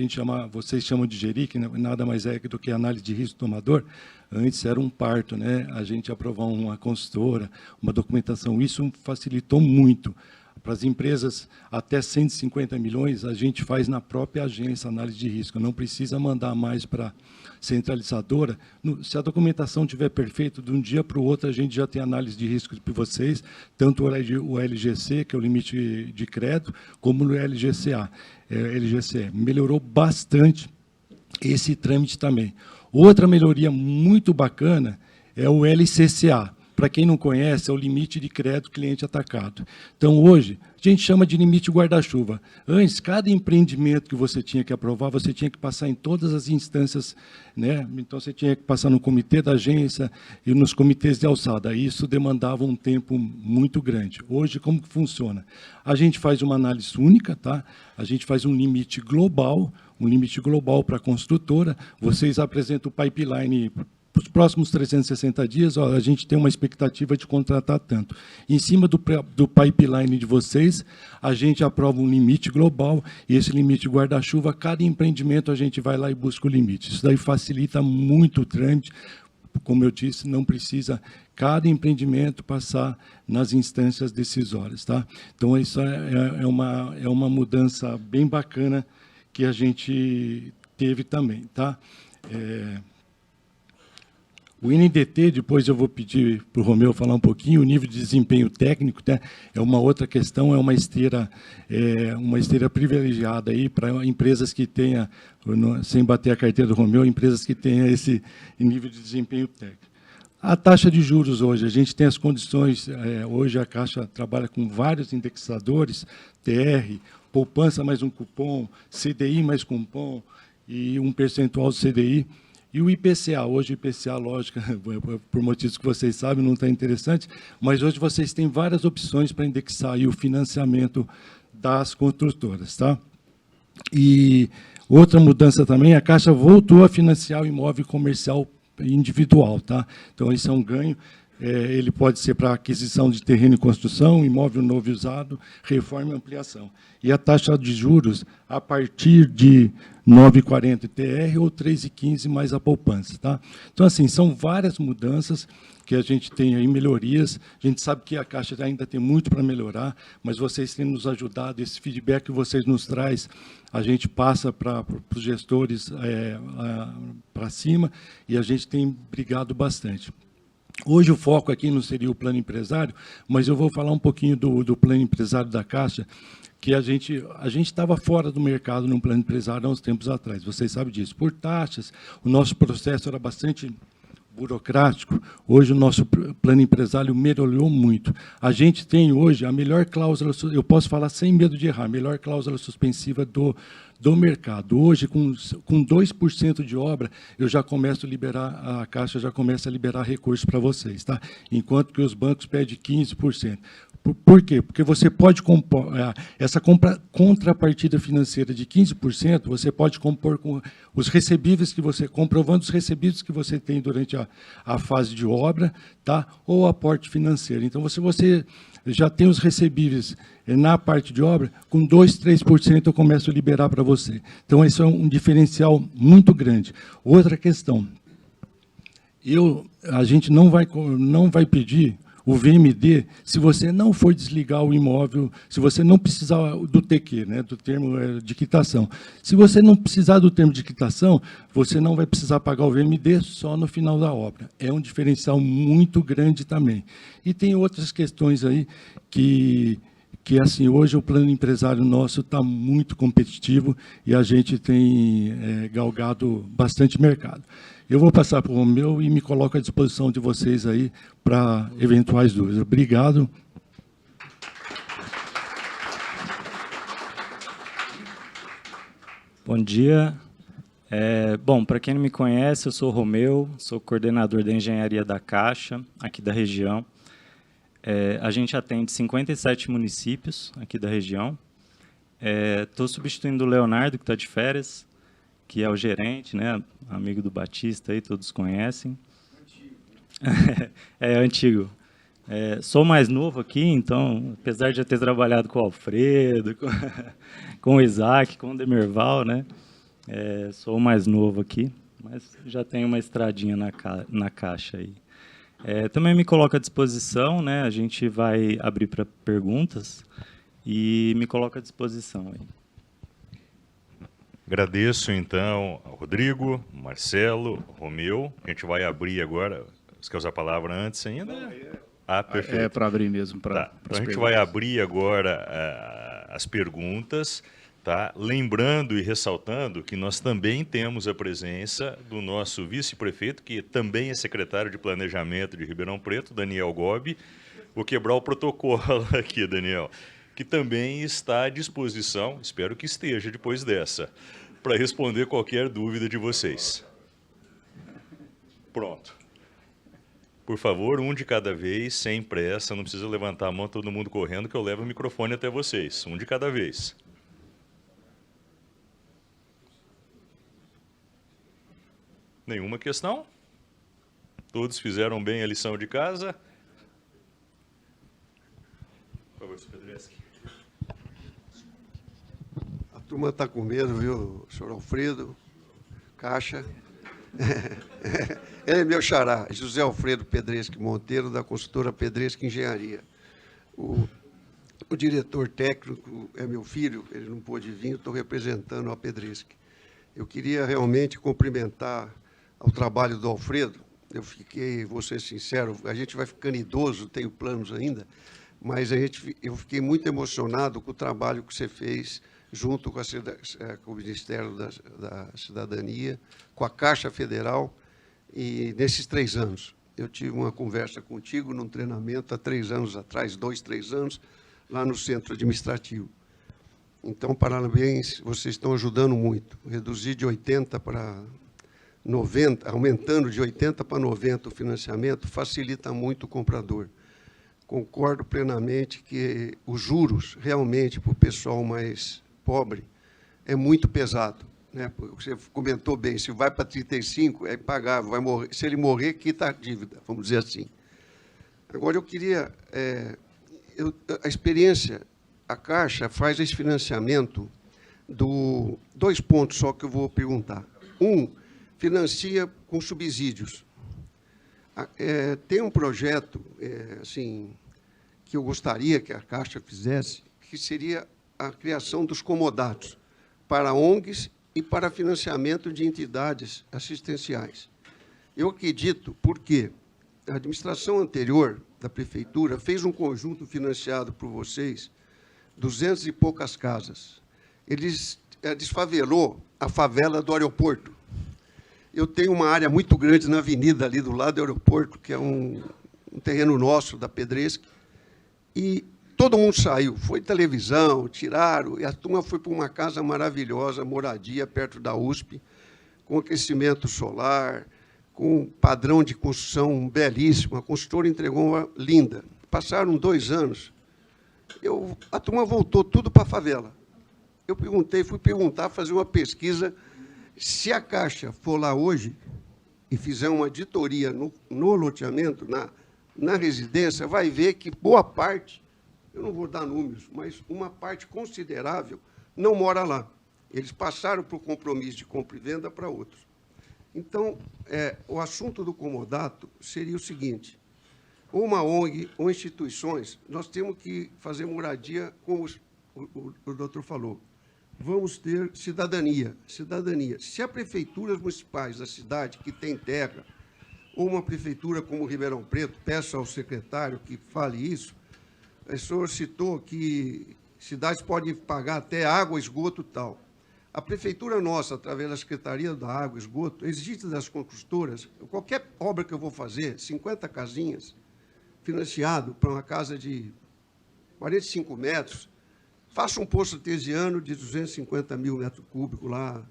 vocês chamam de GERIC, né, nada mais é do que análise de risco tomador, antes era um parto, né, a gente aprovar uma consultora, uma documentação, isso facilitou muito. Para as empresas até 150 milhões, a gente faz na própria agência análise de risco, não precisa mandar mais para centralizadora. Se a documentação estiver perfeita, de um dia para o outro, a gente já tem análise de risco para vocês, tanto o LGC, que é o limite de crédito, como o LGCE. Melhorou bastante esse trâmite também. Outra melhoria muito bacana é o LCCA. Para quem não conhece, é o limite de crédito cliente atacado. Então, hoje, a gente chama de limite guarda-chuva. Antes, cada empreendimento que você tinha que aprovar, você tinha que passar em todas as instâncias, né? Então, você tinha que passar no comitê da agência e nos comitês de alçada. Isso demandava um tempo muito grande. Hoje, como que funciona? A gente faz uma análise única, tá? A gente faz um limite global para a construtora. Vocês apresentam o pipeline para os próximos 360 dias, a gente tem uma expectativa de contratar tanto. Em cima do pipeline de vocês, a gente aprova um limite global, e esse limite guarda-chuva, cada empreendimento a gente vai lá e busca o limite. Isso daí facilita muito o trâmite. Como eu disse, não precisa cada empreendimento passar nas instâncias decisórias, tá? Então, isso é uma mudança bem bacana que a gente teve também, tá? O NDT, depois eu vou pedir para o Romeu falar um pouquinho, o nível de desempenho técnico, né, é uma outra questão, é uma esteira privilegiada aí para empresas que tenham, sem bater a carteira do Romeu, empresas que tenham esse nível de desempenho técnico. A taxa de juros hoje, a gente tem as condições, hoje a Caixa trabalha com vários indexadores, TR, poupança mais um cupom, CDI mais cupom e um percentual do CDI. E o IPCA, hoje o IPCA, lógico, por motivos que vocês sabem, não está interessante, mas hoje vocês têm várias opções para indexar aí o financiamento das construtoras, tá? E outra mudança também, a Caixa voltou a financiar o imóvel comercial individual, tá? Então, isso é um ganho. Ele pode ser para aquisição de terreno e construção, imóvel novo e usado, reforma e ampliação. E a taxa de juros a partir de 9,40 TR ou 3,15 mais a poupança. Tá? Então, assim, são várias mudanças que a gente tem aí, melhorias. A gente sabe que a Caixa ainda tem muito para melhorar, mas vocês têm nos ajudado, esse feedback que vocês nos traz, a gente passa para os gestores para cima e a gente tem brigado bastante. Hoje o foco aqui não seria o plano empresário, mas eu vou falar um pouquinho do plano empresário da Caixa, que a gente estava fora do mercado no plano empresário há uns tempos atrás, vocês sabem disso. Por taxas, o nosso processo era bastante burocrático. Hoje o nosso plano empresário melhorou muito. A gente tem hoje a melhor cláusula, eu posso falar sem medo de errar, a melhor cláusula suspensiva do mercado. Hoje, com 2% de obra, eu já começo a liberar, a Caixa já começa a liberar recursos para vocês, tá? Enquanto que os bancos pedem 15%. Por quê? Porque você pode compor, essa contrapartida financeira de 15%, você pode compor com os recebíveis que você, comprovando os recebíveis que você tem durante a fase de obra, tá? Ou aporte financeiro. Então, você já tem os recebíveis na parte de obra, com 2%, 3% eu começo a liberar para você. Então, isso é um diferencial muito grande. Outra questão, a gente não vai pedir o VMD se você não for desligar o imóvel, se você não precisar do TQ, né, do termo de quitação. Se você não precisar do termo de quitação, você não vai precisar pagar o VMD só no final da obra. É um diferencial muito grande também. E tem outras questões aí que assim, hoje o plano empresário nosso está muito competitivo e a gente tem galgado bastante mercado. Eu vou passar para o Romeu e me coloco à disposição de vocês aí para eventuais dúvidas. Obrigado. Bom dia. Bom, para quem não me conhece, eu sou o Romeu, sou coordenador da engenharia da Caixa, aqui da região. A gente atende 57 municípios aqui da região. Estou substituindo o Leonardo, que está de férias, que é o gerente, né, amigo do Batista, aí, todos conhecem. Antigo. Sou mais novo aqui, então, apesar de já ter trabalhado com o Alfredo, com o Isaac, com o Demerval, né, sou o mais novo aqui, mas já tenho uma estradinha na Caixa aí. Também me coloco à disposição, né, a gente vai abrir para perguntas e me coloco à disposição aí. Agradeço, então, ao Rodrigo, Marcelo, Romeu. A gente vai abrir agora. Você quer usar a palavra antes ainda? Perfeito. Para abrir mesmo. Tá. Então, a gente vai abrir agora as perguntas, tá? Lembrando e ressaltando que nós também temos a presença do nosso vice-prefeito, que também é secretário de Planejamento de Ribeirão Preto, Daniel Gobi. Vou quebrar o protocolo aqui, Daniel, que também está à disposição, espero que esteja depois dessa, para responder qualquer dúvida de vocês. Pronto. Por favor, um de cada vez, sem pressa, não precisa levantar a mão todo mundo correndo, que eu levo o microfone até vocês. Um de cada vez. Nenhuma questão? Todos fizeram bem a lição de casa? Por favor, Sr. Pedreschi. A turma está com medo, viu, senhor Alfredo, Caixa. Ele é meu xará, José Alfredo Pedreschi Monteiro, da consultora Pedreschi Engenharia. O diretor técnico é meu filho, ele não pôde vir, estou representando a Pedreschi. Eu queria realmente cumprimentar ao trabalho do Alfredo. Vou ser sincero, a gente vai ficando idoso, tenho planos ainda, mas eu fiquei muito emocionado com o trabalho que você fez junto com o Ministério da Cidadania, com a Caixa Federal, e nesses 3 anos. Eu tive uma conversa contigo num treinamento há 3 anos atrás, 2, 3 anos, lá no Centro Administrativo. Então, parabéns, vocês estão ajudando muito. Reduzir de 80 para 90, aumentando de 80 para 90 o financiamento, facilita muito o comprador. Concordo plenamente que os juros, realmente, para o pessoal mais pobre, é muito pesado, né? Você comentou bem, se vai para 35, é impagável, vai morrer, se ele morrer, quita a dívida, vamos dizer assim. Agora, eu queria... a experiência, a Caixa faz esse financiamento dois pontos só que eu vou perguntar. Financia com subsídios. Tem um projeto assim, que eu gostaria que a Caixa fizesse, que seria a criação dos comodatos para ONGs e para financiamento de entidades assistenciais. Eu acredito, porque a administração anterior da Prefeitura fez um conjunto financiado por vocês, 200 e poucas casas. Eles desfavelou a favela do aeroporto. Eu tenho uma área muito grande na avenida ali do lado do aeroporto, que é um terreno nosso, da Pedreschi, e todo mundo saiu. Foi televisão, tiraram, e a turma foi para uma casa maravilhosa, moradia, perto da USP, com aquecimento solar, com um padrão de construção belíssimo. A construtora entregou uma linda. Passaram 2 anos, a turma voltou tudo para a favela. Eu fui perguntar, fazer uma pesquisa, se a Caixa for lá hoje e fizer uma auditoria no loteamento, na residência, vai ver que boa parte, eu não vou dar números, mas uma parte considerável não mora lá. Eles passaram para o compromisso de compra e venda para outros. Então, o assunto do comodato seria o seguinte: ou uma ONG ou instituições, nós temos que fazer moradia, como o doutor falou. Vamos ter cidadania. Se a prefeituras municipais da cidade que tem terra, ou uma prefeitura como Ribeirão Preto, peço ao secretário que fale isso, o senhor citou que cidades podem pagar até água, esgoto e tal. A prefeitura nossa, através da Secretaria da Água e Esgoto, existe das construtoras, qualquer obra que eu vou fazer, 50 casinhas, financiado para uma casa de 45 metros, faça um poço artesiano de 250 mil metros cúbicos lá.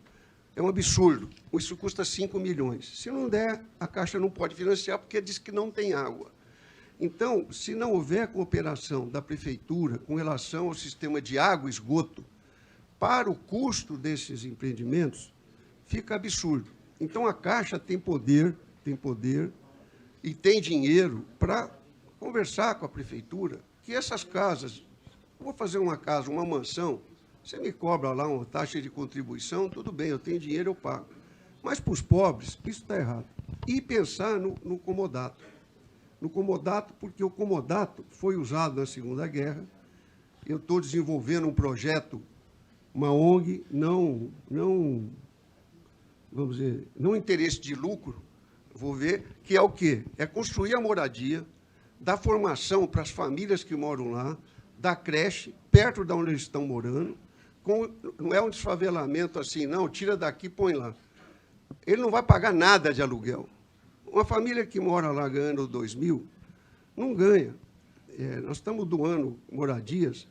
É um absurdo. Isso custa 5 milhões. Se não der, a Caixa não pode financiar, porque diz que não tem água. Então, se não houver cooperação da Prefeitura com relação ao sistema de água e esgoto, para o custo desses empreendimentos, fica absurdo. Então, a Caixa tem poder e tem dinheiro para conversar com a Prefeitura, que essas casas... Vou fazer uma casa, uma mansão, você me cobra lá uma taxa de contribuição, tudo bem, eu tenho dinheiro, eu pago. Mas para os pobres, isso está errado. E pensar no comodato. No comodato, porque o comodato foi usado na Segunda Guerra. Eu estou desenvolvendo um projeto, uma ONG, vamos dizer, não interesse de lucro, vou ver, que é o quê? É construir a moradia, dar formação para as famílias que moram lá, da creche, perto de onde eles estão morando, não é um desfavelamento assim, não, tira daqui e põe lá. Ele não vai pagar nada de aluguel. Uma família que mora lá ganhando 2 mil, não ganha. Nós estamos doando moradias.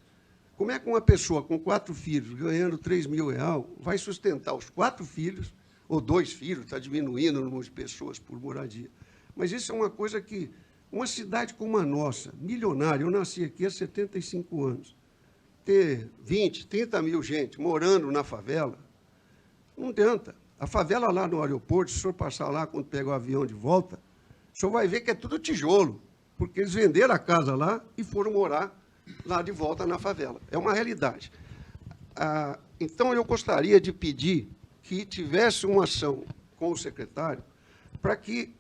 Como é que uma pessoa com 4 filhos, ganhando 3 mil reais, vai sustentar os 4 filhos, ou 2 filhos, está diminuindo o número de pessoas por moradia. Mas isso é uma coisa que... Uma cidade como a nossa, milionária, eu nasci aqui há 75 anos, ter 20, 30 mil gente morando na favela, não adianta. A favela lá no aeroporto, se o senhor passar lá quando pegar o avião de volta, o senhor vai ver que é tudo tijolo, porque eles venderam a casa lá e foram morar lá de volta na favela. É uma realidade. Então, eu gostaria de pedir que tivesse uma ação com o secretário para que...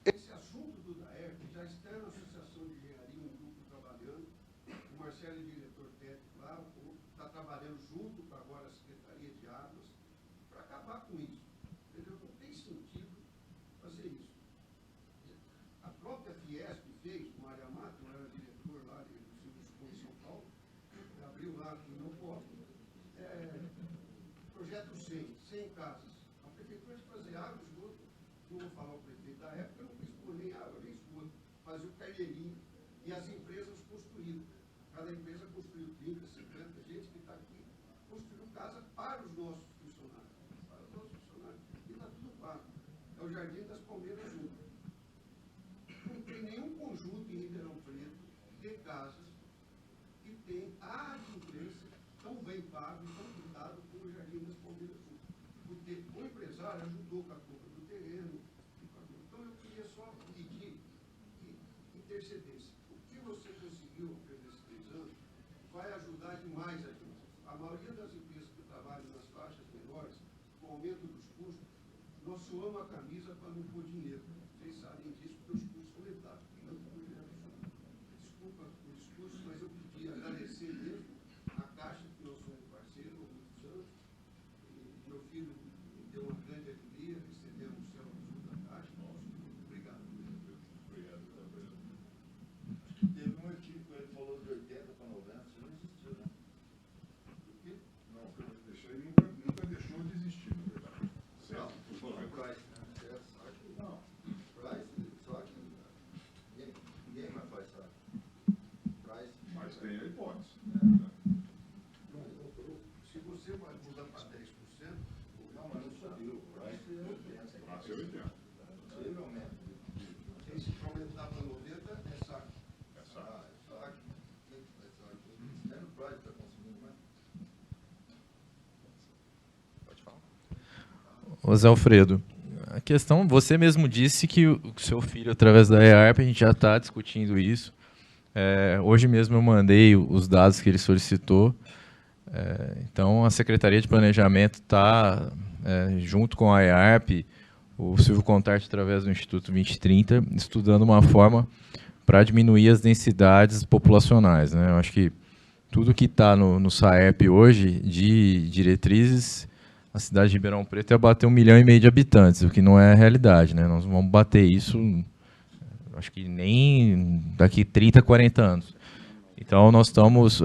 Projeto 100 casas. A prefeitura de fazer água e esgoto, não vou falar o prefeito da época, não quis pôr nem água nem esgoto, fazia o carneirinho e as empresas construíram. Cada empresa construiu 30, 50, gente que está aqui, construiu casa para os nossos funcionários. E está tudo pago. É o Jardim das Palmeiras 1. Não tem nenhum conjunto em Ribeirão Preto de casas que tem a adimplência tão bem pago e tão cuidado como o Jardim das Palmeiras. verdade, mais aqui. A maioria das empresas que trabalham nas faixas menores, com o aumento dos custos, nós suamos a camisa para não pôr dinheiro. Vocês sabem disso, porque os custos aumentaram. Desculpa o discurso, mas eu podia agradecer mesmo a Caixa, que nós somos parceiros há muitos anos. E meu filho me deu uma grande alegria, recebemos o céu azul da Caixa. Obrigado. Obrigado. Teve um equívoco, ele falou de 80 para 90, isso não existiu, né? Por quê? Não, isso aí nunca deixou de existir, na verdade. Não, foi Price, né? Não, Price, só que ninguém mais faz saque. Price. Mas tem a hipótese. Se você vai mudar para 10%, Não, mas não subiu. Price é 80. Praça é 80. Possivelmente. se aumentar para 90, é saco. É saco. Saque. É no Price que está consumindo mais. Pode falar. Ô Zé Alfredo, a questão, você mesmo disse que o seu filho, através da EARP, a gente já está discutindo isso. Hoje mesmo eu mandei os dados que ele solicitou. Então, a Secretaria de Planejamento está, junto com a EARP, o Silvio Contarte, através do Instituto 2030, estudando uma forma para diminuir as densidades populacionais, né? Eu acho que tudo que está no SAEP hoje, de diretrizes, a cidade de Ribeirão Preto ia bater 1,5 milhão de habitantes, o que não é a realidade, né? Nós vamos bater isso, acho que nem daqui 30, 40 anos. Então, nós estamos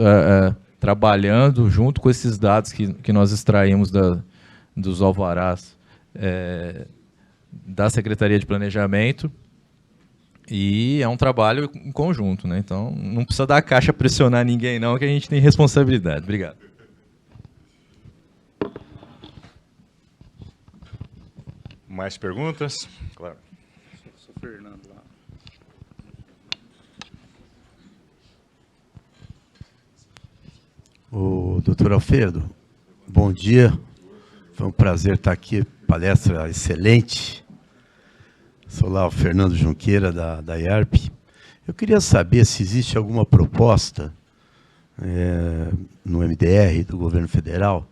trabalhando junto com esses dados que nós extraímos dos alvarás da Secretaria de Planejamento, e é um trabalho em conjunto, né? Então, não precisa da Caixa pressionar ninguém, não, que a gente tem responsabilidade. Obrigado. Mais perguntas? Claro. Sou Fernando lá. O doutor Alfredo, bom dia. Foi um prazer estar aqui, palestra excelente. Sou lá o Fernando Junqueira, da IARP. Eu queria saber se existe alguma proposta no MDR do governo federal,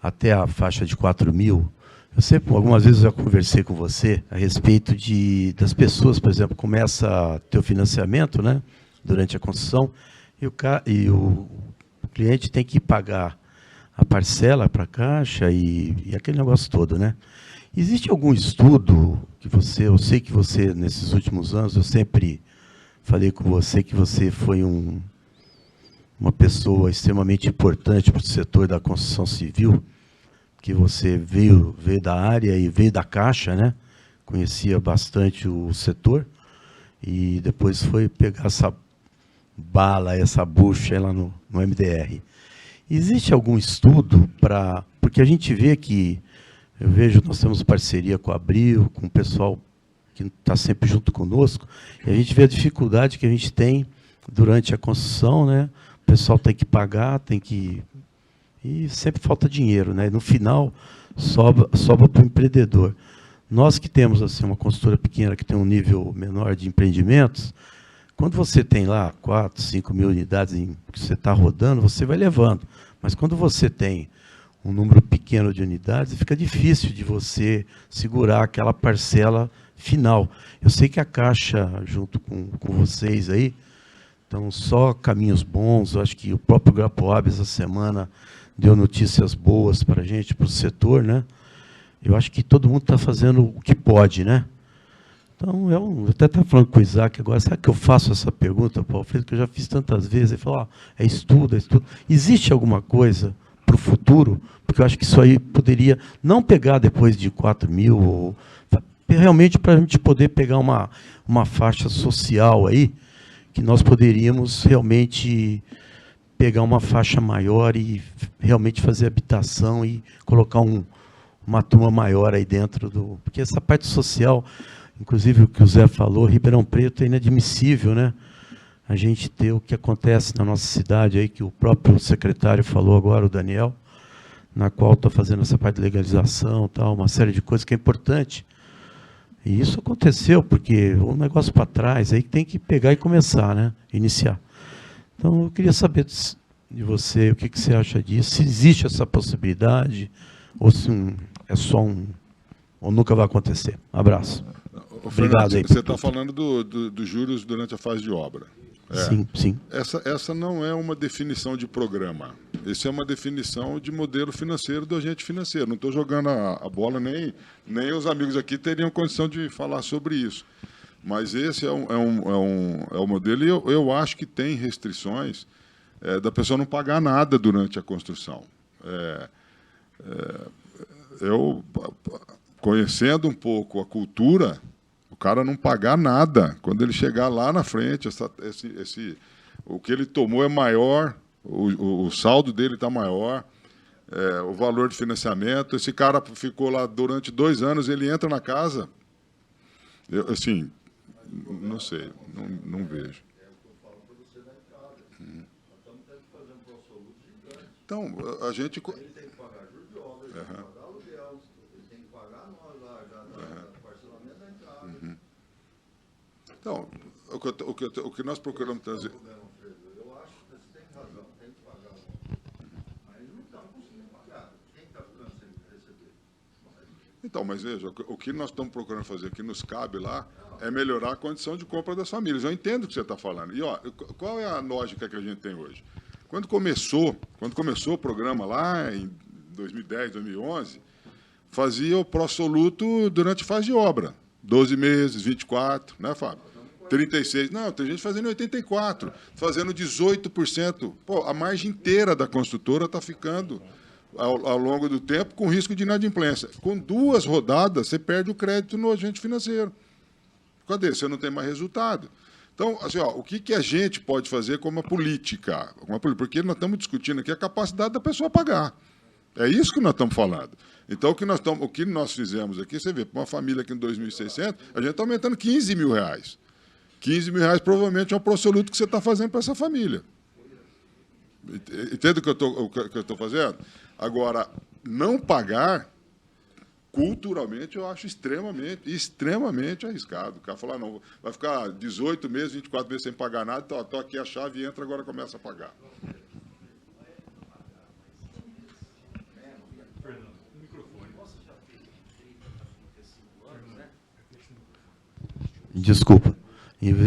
até a faixa de 4 mil. Eu sempre, algumas vezes, eu já conversei com você a respeito das pessoas, por exemplo, começa a ter o financiamento, né, durante a construção, e o cliente tem que pagar a parcela para a Caixa e aquele negócio todo, né? Existe algum estudo que eu sei que você, nesses últimos anos, eu sempre falei com você que você foi uma pessoa extremamente importante para o setor da construção civil, que você veio da área e veio da Caixa, né? Conhecia bastante o setor, e depois foi pegar essa bala, essa bucha lá no MDR. Existe algum estudo porque a gente vê que, nós temos parceria com a Abril, com o pessoal que está sempre junto conosco, e a gente vê a dificuldade que a gente tem durante a construção, né? O pessoal tem que pagar, e sempre falta dinheiro, né? No final, sobra para o empreendedor. Nós que temos assim, uma construtora pequena, que tem um nível menor de empreendimentos, quando você tem lá 4, 5 mil unidades que você está rodando, você vai levando. Mas quando você tem um número pequeno de unidades, fica difícil de você segurar aquela parcela final. Eu sei que a Caixa, junto com vocês aí, então só caminhos bons. Eu acho que o próprio Grapoab, essa semana, deu notícias boas para a gente, para o setor, né? Eu acho que todo mundo está fazendo o que pode, né? Então, eu até estava falando com o Isaac agora, sabe que eu faço essa pergunta, Paulo Alfredo, que eu já fiz tantas vezes, ele falou, é estudo. Existe alguma coisa para o futuro? Porque eu acho que isso aí poderia não pegar depois de 4 mil, realmente para a gente poder pegar uma faixa social aí, que nós poderíamos realmente pegar uma faixa maior e realmente fazer habitação e colocar uma turma maior aí dentro do... Porque essa parte social, inclusive o que o Zé falou, Ribeirão Preto é inadmissível, né? A gente ter o que acontece na nossa cidade aí, que o próprio secretário falou agora, o Daniel, na qual está fazendo essa parte de legalização, tal, uma série de coisas que é importante. E isso aconteceu, porque um negócio para trás aí tem que pegar e começar, né? Iniciar. Então, eu queria saber de você, o que você acha disso? Se existe essa possibilidade, ou se é só ou nunca vai acontecer. Abraço. Obrigado aí. Você está falando dos juros durante a fase de obra. Sim, sim. Essa não é uma definição de programa. Isso é uma definição de modelo financeiro do agente financeiro. Não estou jogando a bola, nem os amigos aqui teriam condição de falar sobre isso. Mas esse é um modelo, e eu acho que tem restrições da pessoa não pagar nada durante a construção. Eu, conhecendo um pouco a cultura, o cara não pagar nada. Quando ele chegar lá na frente, o que ele tomou é maior, o saldo dele está maior, o valor de financiamento. Esse cara ficou lá durante 2 anos, ele entra na casa, assim, não sei, não vejo. Então, a gente... Ele tem que pagar juros de obra, ele tem que pagar aluguel, ele tem que pagar nós lá, parcelamento da entrada. Então, o que nós procuramos trazer... Eu acho que você tem razão, tem que pagar. Mas não estamos conseguindo pagar. Quem está ficando sem receber? Então, mas veja, o que nós estamos procurando fazer, que nos cabe lá, é melhorar a condição de compra das famílias. Eu entendo o que você está falando. E ó, qual é a lógica que a gente tem hoje? Quando começou o programa lá em 2010, 2011, fazia o pró-soluto durante a fase de obra. 12 meses, 24, né, Fábio? 36. Não, tem gente fazendo 84, fazendo 18%. Pô, a margem inteira da construtora está ficando, ao longo do tempo, com risco de inadimplência. Com 2 rodadas, você perde o crédito no agente financeiro. Cadê? Você não tem mais resultado. Então, assim, ó, o que a gente pode fazer como uma política? Porque nós estamos discutindo aqui a capacidade da pessoa pagar. É isso que nós estamos falando. Então, o que nós fizemos aqui, você vê, para uma família aqui em 2.600, a gente está aumentando R$15 mil. R$15 mil provavelmente é um pró-soluto que você está fazendo para essa família. Entende o que eu estou fazendo? Agora, não pagar, culturalmente, eu acho extremamente arriscado. O cara falar, não, vai ficar 18 meses, 24 meses sem pagar nada, então, estou aqui a chave, entra, agora começa a pagar. Desculpa.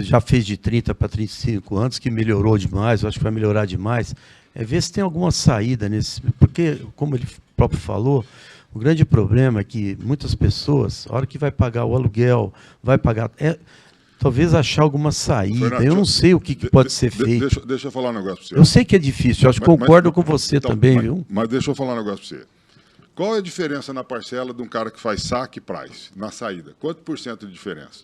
Já fez de 30 para 35 anos, que melhorou demais, eu acho que vai melhorar demais. Ver se tem alguma saída nesse... Porque, como ele próprio falou, o grande problema é que muitas pessoas, a hora que vai pagar o aluguel, vai pagar... talvez achar alguma saída. Fernando, eu não sei o que pode ser feito. Deixa eu falar um negócio para você. Eu sei que é difícil, eu acho que concordo com você então, também, viu? Mas deixa eu falar um negócio para você. Qual é a diferença na parcela de um cara que faz saque e price, na saída? Quanto por cento de diferença?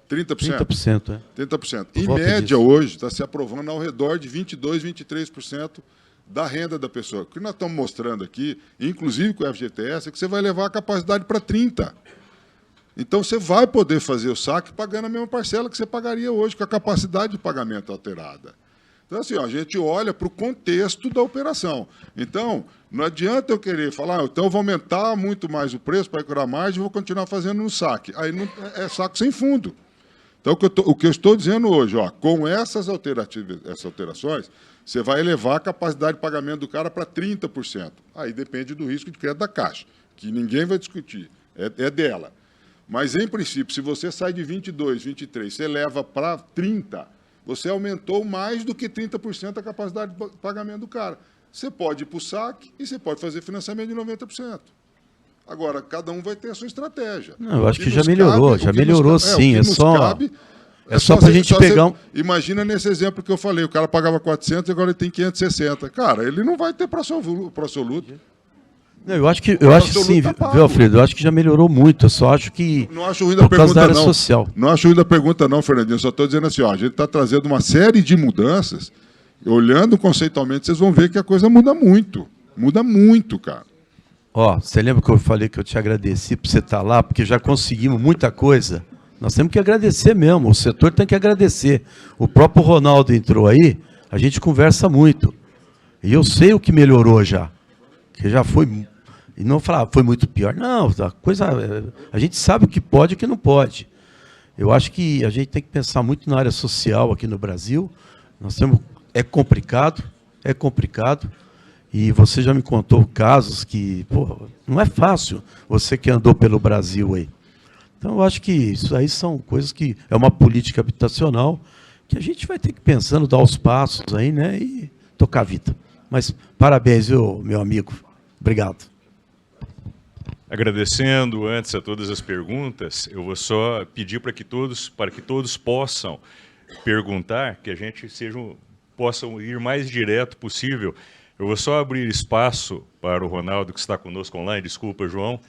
30%? 30%, 30%. Em média, hoje, está se aprovando ao redor de 22%, 23% da renda da pessoa. O que nós estamos mostrando aqui, inclusive com o FGTS, é que você vai levar a capacidade para 30%. Então, você vai poder fazer o saque pagando a mesma parcela que você pagaria hoje, com a capacidade de pagamento alterada. Então, assim, ó, a gente olha para o contexto da operação. Então, não adianta eu querer falar, então eu vou aumentar muito mais o preço para procurar mais e vou continuar fazendo no saque. Aí não, é saco sem fundo. Então, o que eu estou dizendo hoje, ó, com essas alterações, você vai elevar a capacidade de pagamento do cara para 30%. Aí depende do risco de crédito da Caixa, que ninguém vai discutir, é dela. Mas, em princípio, se você sai de 22, 23, você leva para 30%, você aumentou mais do que 30% a capacidade de pagamento do cara. Você pode ir para o saque e você pode fazer financiamento de 90%. Agora, cada um vai ter a sua estratégia. Não, eu acho que já melhorou, sim. É só para a gente pegar... Imagina nesse exemplo que eu falei, o cara pagava 400 e agora ele tem 560. Cara, ele não vai ter pró-soluto. Não, eu acho que sim, viu, Alfredo? Eu acho que já melhorou muito. Eu só acho que... Não acho ruim da pergunta, não. Social. Não acho ruim da pergunta, não, Fernandinho. Eu só estou dizendo assim, ó, a gente está trazendo uma série de mudanças. Olhando conceitualmente, vocês vão ver que a coisa muda muito. Muda muito, cara. Ó, você lembra que eu falei que eu te agradeci por você estar lá, porque já conseguimos muita coisa? Nós temos que agradecer mesmo, o setor tem que agradecer. O próprio Ronaldo entrou aí, a gente conversa muito. E eu sei o que melhorou já. Que já foi... E não falar, foi muito pior. Não, a gente sabe o que pode e o que não pode. Eu acho que a gente tem que pensar muito na área social aqui no Brasil. É complicado, é complicado. E você já me contou casos que, pô, não é fácil, você que andou pelo Brasil aí. Então, eu acho que isso aí são coisas que é uma política habitacional que a gente vai ter que ir pensando, dar os passos aí, né, e tocar a vida. Mas parabéns, viu, meu amigo. Obrigado. Agradecendo antes a todas as perguntas, eu vou só pedir para que todos possam perguntar, que a gente possam ir mais direto possível. Eu vou só abrir espaço para o Ronaldo, que está conosco online, desculpa, João,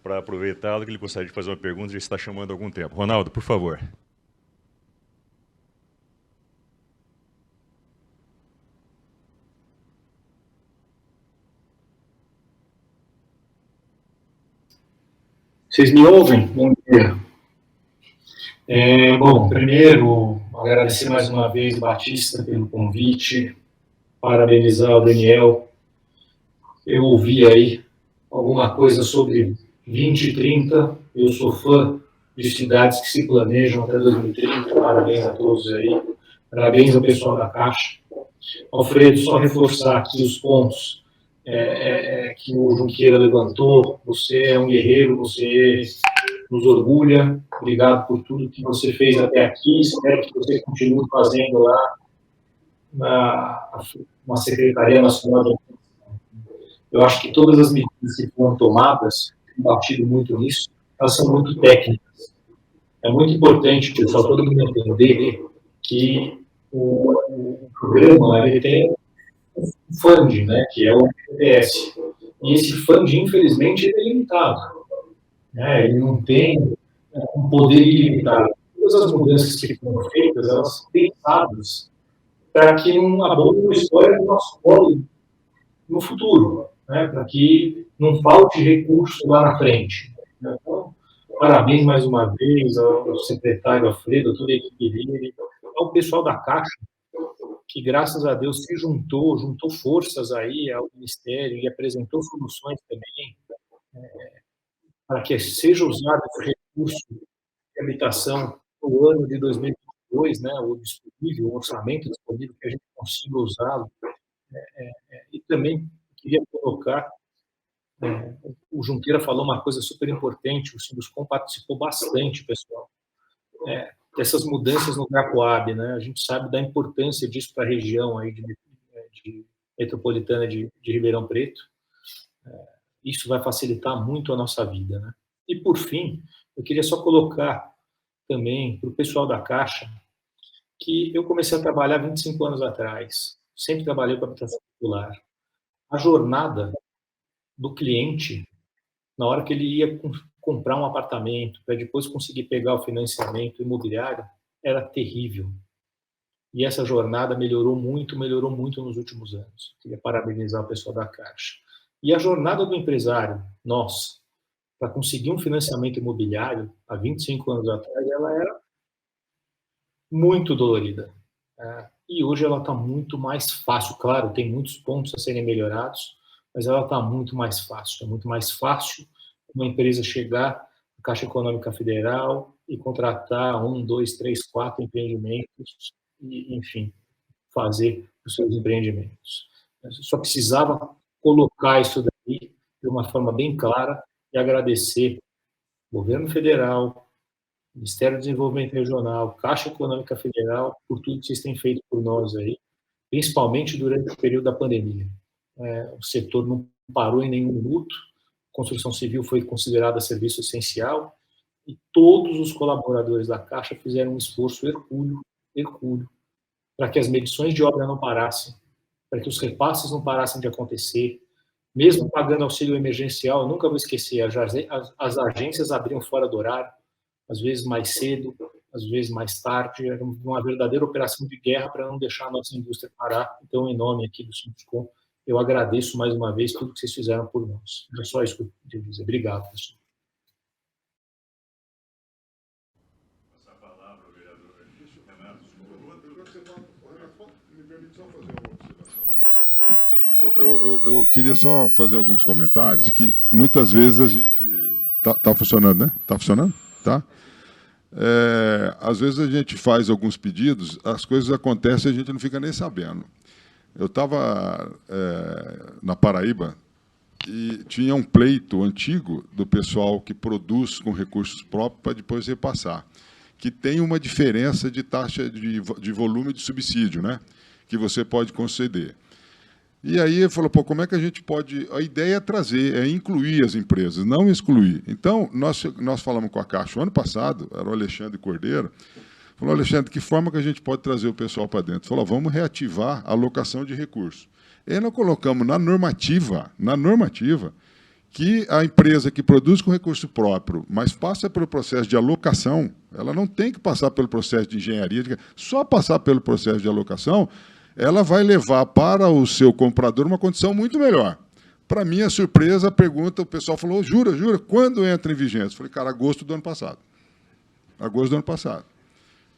para aproveitá-lo, que ele gostaria de fazer uma pergunta, já está chamando há algum tempo. Ronaldo, por favor. Vocês me ouvem? Bom dia. Bom, primeiro, agradecer mais uma vez o Batista pelo convite, parabenizar o Daniel. Eu ouvi aí alguma coisa sobre 2030, eu sou fã de cidades que se planejam até 2030, parabéns a todos aí, parabéns ao pessoal da Caixa. Alfredo, só reforçar aqui os pontos que o Junqueira levantou, você é um guerreiro, você nos orgulha, obrigado por tudo que você fez até aqui, espero que você continue fazendo lá na Secretaria Nacional de Habitação. Eu acho que todas as medidas que foram tomadas, tenho batido muito nisso, elas são muito técnicas. É muito importante, pessoal, todo mundo entender que o programa ele tem um funding, né, que é o BNDES. E esse funding, infelizmente, ele é limitado. Né, ele não tem um poder ilimitado. Todas as mudanças que foram feitas, elas são pensadas para que não abone a história do nosso polo no futuro, né, para que não falte recurso lá na frente. Então, parabéns mais uma vez ao secretário Alfredo, a toda a equipe dele, ao pessoal da Caixa, que graças a Deus se juntou forças aí ao Ministério e apresentou soluções também para que seja usado esse recurso de habitação no ano de 2022, né, o disponível, o orçamento disponível, que a gente consiga usá-lo. E também queria colocar, o Junqueira falou uma coisa super importante, o Sinduscom participou bastante, pessoal, dessas mudanças no Gracoab, né? A gente sabe da importância disso para a região aí de metropolitana de Ribeirão Preto. Isso vai facilitar muito a nossa vida, né? E, por fim, eu queria só colocar também para o pessoal da Caixa que eu comecei a trabalhar 25 anos atrás, sempre trabalhei com habitação popular. A jornada do cliente, na hora que ele ia comprar um apartamento, para depois conseguir pegar o financiamento imobiliário, era terrível. E essa jornada melhorou muito nos últimos anos. Queria parabenizar o pessoal da Caixa. E a jornada do empresário, nós, para conseguir um financiamento imobiliário, há 25 anos atrás, ela era muito dolorida. E hoje ela está muito mais fácil. Claro, tem muitos pontos a serem melhorados, mas ela está muito mais fácil. É muito mais fácil uma empresa chegar à Caixa Econômica Federal e contratar 1, 2, 3, 4 empreendimentos e, enfim, fazer os seus empreendimentos. Eu só precisava colocar isso daí de uma forma bem clara e agradecer o Governo Federal, Ministério do Desenvolvimento Regional, Caixa Econômica Federal, por tudo que vocês têm feito por nós aí, principalmente durante o período da pandemia. O setor não parou em nenhum minuto, a construção civil foi considerada serviço essencial e todos os colaboradores da Caixa fizeram um esforço hercúleo, para que as medições de obra não parassem, para que os repasses não parassem de acontecer, mesmo pagando auxílio emergencial. Eu nunca vou esquecer, as agências abriam fora do horário, às vezes mais cedo, às vezes mais tarde, era uma verdadeira operação de guerra para não deixar a nossa indústria parar. Então, em nome aqui do Sinduscom, eu agradeço mais uma vez tudo que vocês fizeram por nós. É só isso que eu queria dizer. Obrigado, pessoal. Eu queria só fazer alguns comentários, que muitas vezes a gente... Tá funcionando, né? Tá funcionando? Tá? Às vezes a gente faz alguns pedidos, as coisas acontecem e a gente não fica nem sabendo. Eu estava na Paraíba e tinha um pleito antigo do pessoal que produz com recursos próprios para depois repassar, que tem uma diferença de taxa de volume de subsídio, né, que você pode conceder. E aí ele falou, pô, como é que a gente pode... A ideia é trazer, é incluir as empresas, não excluir. Então, nós falamos com a Caixa o ano passado, era o Alexandre Cordeiro, falou, Alexandre, que forma que a gente pode trazer o pessoal para dentro? Falou, vamos reativar a alocação de recursos. E aí nós colocamos na normativa, que a empresa que produz com recurso próprio, mas passa pelo processo de alocação, ela não tem que passar pelo processo de engenharia, só passar pelo processo de alocação, ela vai levar para o seu comprador uma condição muito melhor. Para minha surpresa, a pergunta, o pessoal falou, jura, quando entra em vigência? Eu falei, cara, agosto do ano passado. Agosto do ano passado.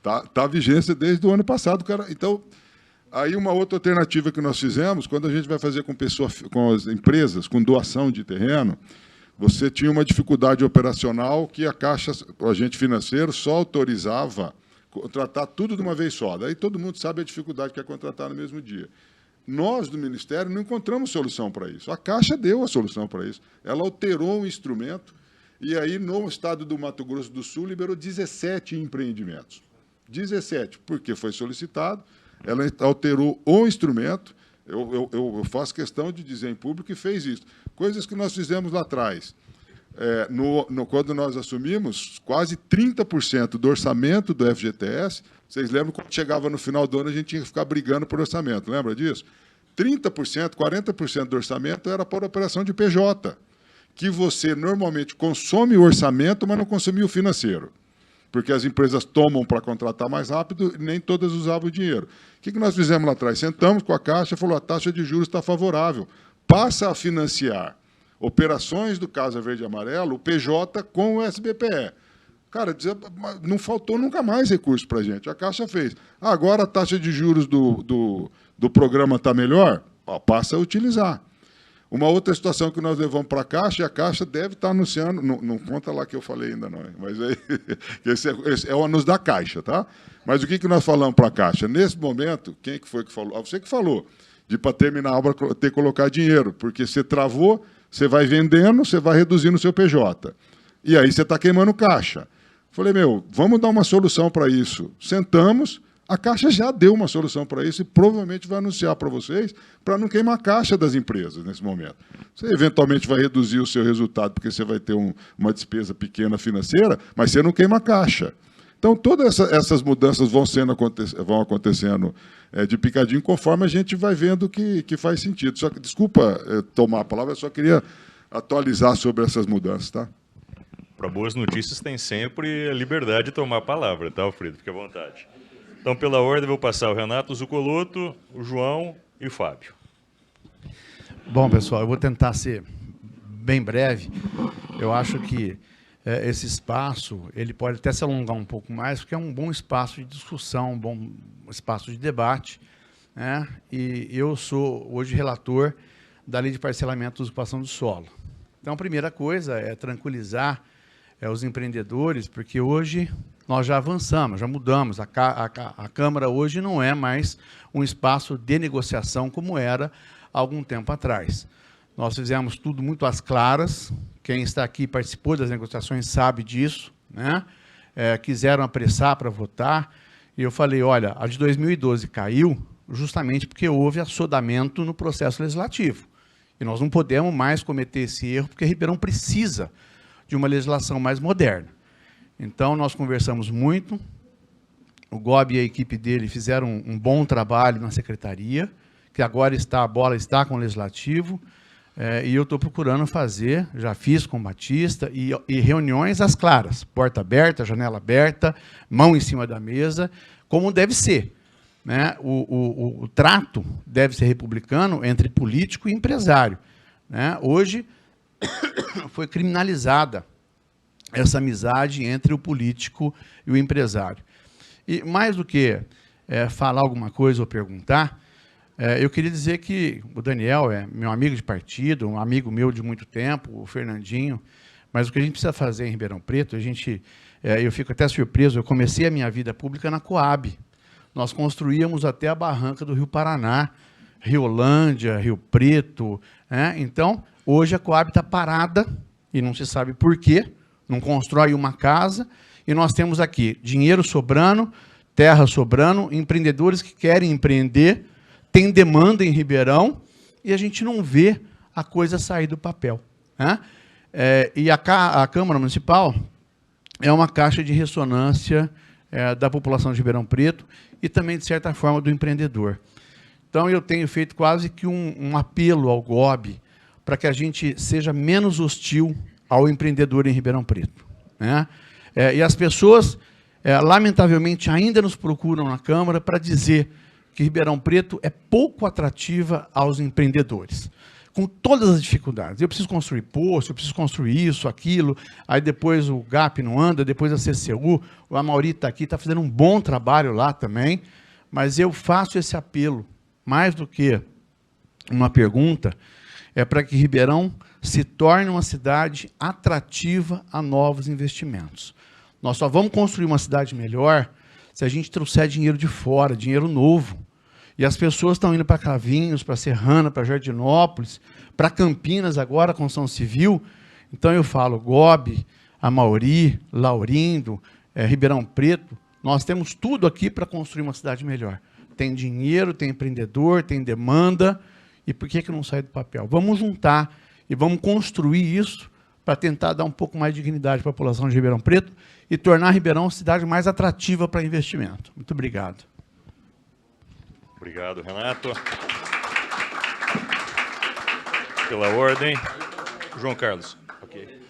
Tá vigência desde o ano passado, cara. Então, aí uma outra alternativa que nós fizemos, quando a gente vai fazer com as empresas, com doação de terreno, você tinha uma dificuldade operacional que a Caixa, o agente financeiro, só autorizava contratar tudo de uma vez só. Daí todo mundo sabe a dificuldade que é contratar no mesmo dia. Nós, do Ministério, não encontramos solução para isso. A Caixa deu a solução para isso. Ela alterou o instrumento e aí, no estado do Mato Grosso do Sul, liberou 17 empreendimentos. 17, porque foi solicitado, ela alterou o instrumento, eu faço questão de dizer em público que fez isso. Coisas que nós fizemos lá atrás. Quando nós assumimos, quase 30% do orçamento do FGTS, vocês lembram quando chegava no final do ano, a gente tinha que ficar brigando por orçamento, lembra disso? 30%, 40% do orçamento era para operação de PJ, que você normalmente consome o orçamento, mas não consome o financeiro, porque as empresas tomam para contratar mais rápido e nem todas usavam o dinheiro. O que nós fizemos lá atrás? Sentamos com a Caixa e falou, a taxa de juros está favorável, passa a financiar operações do Casa Verde e Amarelo, o PJ com o SBPE. Cara, não faltou nunca mais recurso para a gente. A Caixa fez. Agora a taxa de juros do programa está melhor? Passa a utilizar. Uma outra situação que nós levamos para a Caixa, e a Caixa deve estar anunciando, não conta lá que eu falei ainda não, mas aí, esse é o anúncio da Caixa, tá? Mas o que nós falamos para a Caixa? Nesse momento, quem que foi que falou? Você que falou, para terminar a obra ter que colocar dinheiro, porque você travou, você vai vendendo, você vai reduzindo o seu PJ. E aí você está queimando caixa. Falei, vamos dar uma solução para isso. Sentamos, a Caixa já deu uma solução para isso e provavelmente vai anunciar para vocês para não queimar a caixa das empresas nesse momento. Você eventualmente vai reduzir o seu resultado porque você vai ter uma despesa pequena financeira, mas você não queima a caixa. Então, todas essas mudanças vão acontecendo de picadinho, conforme a gente vai vendo que faz sentido. Só que, desculpa tomar a palavra, eu só queria atualizar sobre essas mudanças, tá? Para boas notícias tem sempre a liberdade de tomar a palavra, tá, Alfredo? Fique à vontade. Então, pela ordem, vou passar o Renato Zuccolotto, o João e o Fábio. Bom, pessoal, eu vou tentar ser bem breve. Eu acho que esse espaço ele pode até se alongar um pouco mais, porque é um bom espaço de discussão, um bom espaço de debate, né? E eu sou, hoje, relator da Lei de Parcelamento e Ocupação do Solo. Então, a primeira coisa é tranquilizar os empreendedores, porque hoje nós já avançamos, já mudamos. A Câmara hoje não é mais um espaço de negociação como era há algum tempo atrás. Nós fizemos tudo muito às claras, quem está aqui participou das negociações sabe disso, né? Quiseram apressar para votar, e eu falei, olha, a de 2012 caiu justamente porque houve assodamento no processo legislativo. E nós não podemos mais cometer esse erro, porque Ribeirão precisa de uma legislação mais moderna. Então, nós conversamos muito, o Gobi e a equipe dele fizeram um bom trabalho na secretaria, que agora a bola está com o Legislativo, e eu estou procurando fazer, já fiz com o Batista, e reuniões às claras, porta aberta, janela aberta, mão em cima da mesa, como deve ser, né? O trato deve ser republicano entre político e empresário, né? Hoje foi criminalizada essa amizade entre o político e o empresário. E mais do que falar alguma coisa ou perguntar, eu queria dizer que o Daniel é meu amigo de partido, um amigo meu de muito tempo, o Fernandinho, mas o que a gente precisa fazer em Ribeirão Preto, eu fico até surpreso, eu comecei a minha vida pública na Coab. Nós construíamos até a barranca do Rio Paraná, Riolândia, Rio Preto, né? Então, hoje a Coab está parada, e não se sabe por quê, não constrói uma casa, e nós temos aqui dinheiro sobrando, terra sobrando, empreendedores que querem empreender, tem demanda em Ribeirão, e a gente não vê a coisa sair do papel, né? E a Câmara Municipal é uma caixa de ressonância da população de Ribeirão Preto e também, de certa forma, do empreendedor. Então, eu tenho feito quase que um apelo ao GOB para que a gente seja menos hostil ao empreendedor em Ribeirão Preto, né? E as pessoas, lamentavelmente, ainda nos procuram na Câmara para dizer que Ribeirão Preto é pouco atrativa aos empreendedores, com todas as dificuldades. Eu preciso construir posto, eu preciso construir isso, aquilo, aí depois o GAP não anda, depois a CCU, o Amauri está aqui, está fazendo um bom trabalho lá também, mas eu faço esse apelo, mais do que uma pergunta, para que Ribeirão se torne uma cidade atrativa a novos investimentos. Nós só vamos construir uma cidade melhor se a gente trouxer dinheiro de fora, dinheiro novo. E as pessoas estão indo para Cravinhos, para Serrana, para Jardinópolis, para Campinas agora, construção civil. Então eu falo, GOB, Amauri, Laurindo, Ribeirão Preto, nós temos tudo aqui para construir uma cidade melhor. Tem dinheiro, tem empreendedor, tem demanda, e por que não sai do papel? Vamos juntar e vamos construir isso para tentar dar um pouco mais de dignidade para a população de Ribeirão Preto e tornar Ribeirão uma cidade mais atrativa para investimento. Muito obrigado. Obrigado, Renato. Pela ordem. João Carlos. Ok.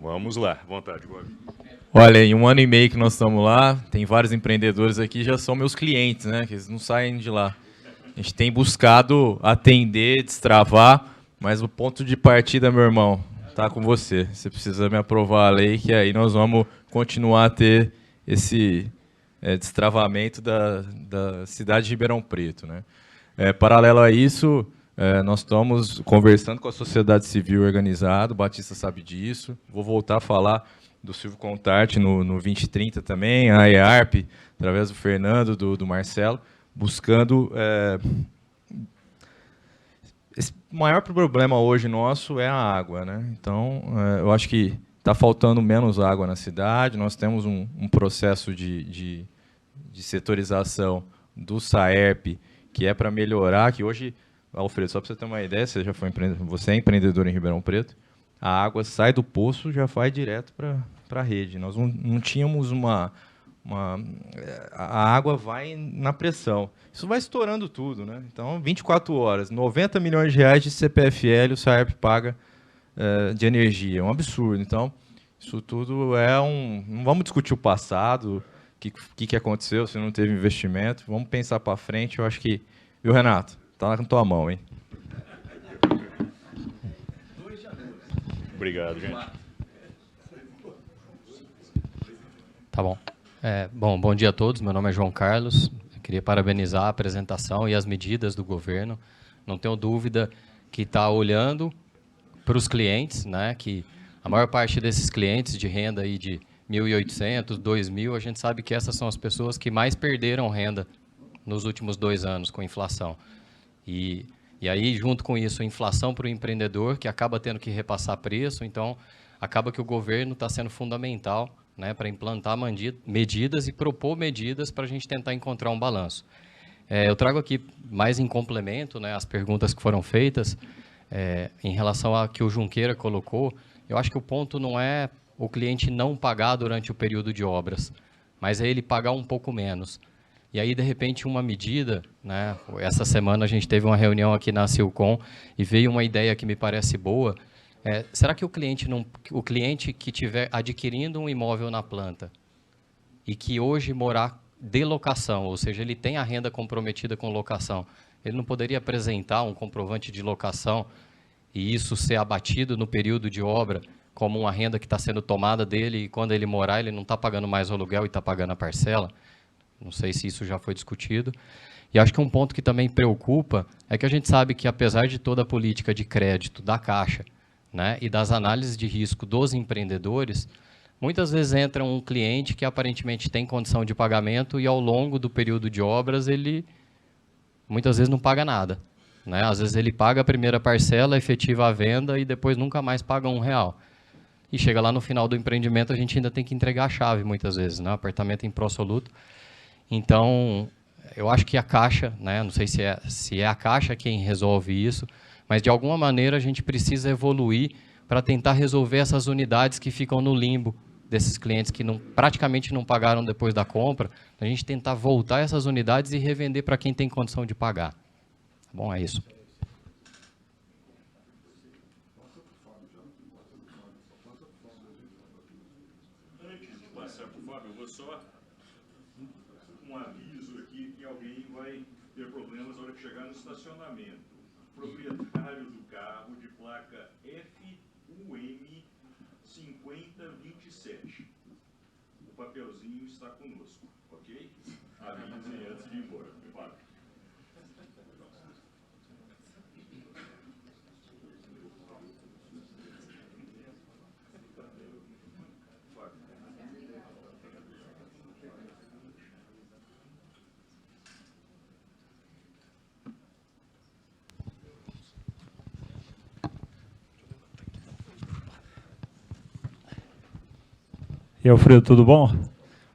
Vamos lá, à vontade, Gobi. Olha, em 1 ano e meio que nós estamos lá, tem vários empreendedores aqui, já são meus clientes, né? Que eles não saem de lá. A gente tem buscado atender, destravar, mas o ponto de partida, meu irmão, tá com você. Você precisa me aprovar a lei, que aí nós vamos continuar a ter esse destravamento da cidade de Ribeirão Preto, né? Paralelo a isso, nós estamos conversando com a sociedade civil organizada, o Batista sabe disso, vou voltar a falar do Silvio Contarte no 2030 também, a EARP, através do Fernando, do Marcelo, buscando... Esse maior problema hoje nosso é a água, né? Então, eu acho que está faltando menos água na cidade, nós temos um processo de setorização do SAERP, que é para melhorar, que hoje, Alfredo, só para você ter uma ideia, você é empreendedor em Ribeirão Preto, a água sai do poço, já vai direto para a rede. Nós não tínhamos a água vai na pressão. Isso vai estourando tudo, né? Então, 24 horas, 90 milhões de reais de CPFL o SAERP paga de energia. É um absurdo. Então, isso tudo não vamos discutir o passado, o que aconteceu, se não teve investimento. Vamos pensar para frente. Eu acho que... Viu, Renato? Está na tua mão, hein? Obrigado, gente. Tá bom. Bom dia a todos. Meu nome é João Carlos. Eu queria parabenizar a apresentação e as medidas do governo. Não tenho dúvida que está olhando para os clientes, né? Que a maior parte desses clientes de renda aí de 1.800, 2.000, a gente sabe que essas são as pessoas que mais perderam renda nos últimos 2 anos com a inflação. E aí, junto com isso, a inflação para o empreendedor, que acaba tendo que repassar preço, então acaba que o governo está sendo fundamental, né, para implantar medidas e propor medidas para a gente tentar encontrar um balanço. Eu trago aqui mais em complemento, né, as perguntas que foram feitas, em relação a que o Junqueira colocou. Eu acho que o ponto não é o cliente não pagar durante o período de obras, mas é ele pagar um pouco menos. E aí, de repente, uma medida, né, essa semana a gente teve uma reunião aqui na Silcom e veio uma ideia que me parece boa. Será que o cliente que estiver adquirindo um imóvel na planta e que hoje morar de locação, ou seja, ele tem a renda comprometida com locação, ele não poderia apresentar um comprovante de locação e isso ser abatido no período de obra como uma renda que está sendo tomada dele e quando ele morar ele não está pagando mais o aluguel e está pagando a parcela? Não sei se isso já foi discutido. E acho que um ponto que também preocupa é que a gente sabe que, apesar de toda a política de crédito da Caixa, né, e das análises de risco dos empreendedores, muitas vezes entra um cliente que aparentemente tem condição de pagamento e, ao longo do período de obras, ele muitas vezes não paga nada, né? Às vezes ele paga a primeira parcela, efetiva a venda e depois nunca mais paga R$1. E chega lá no final do empreendimento, a gente ainda tem que entregar a chave, muitas vezes, né? Apartamento em pró-soluto. Então, eu acho que a Caixa, né? Não sei se é a Caixa quem resolve isso, mas de alguma maneira a gente precisa evoluir para tentar resolver essas unidades que ficam no limbo desses clientes que praticamente não pagaram depois da compra. A gente tentar voltar essas unidades e revender para quem tem condição de pagar. Bom, é isso. Antes de passar para o Fábio, eu vou só um aviso aqui que alguém vai ter problemas na hora que chegar no estacionamento. Proprietário do carro de placa FUM 5027. O papelzinho está conosco, ok? Avisem antes de ir embora. Fábio. E Alfredo, tudo bom?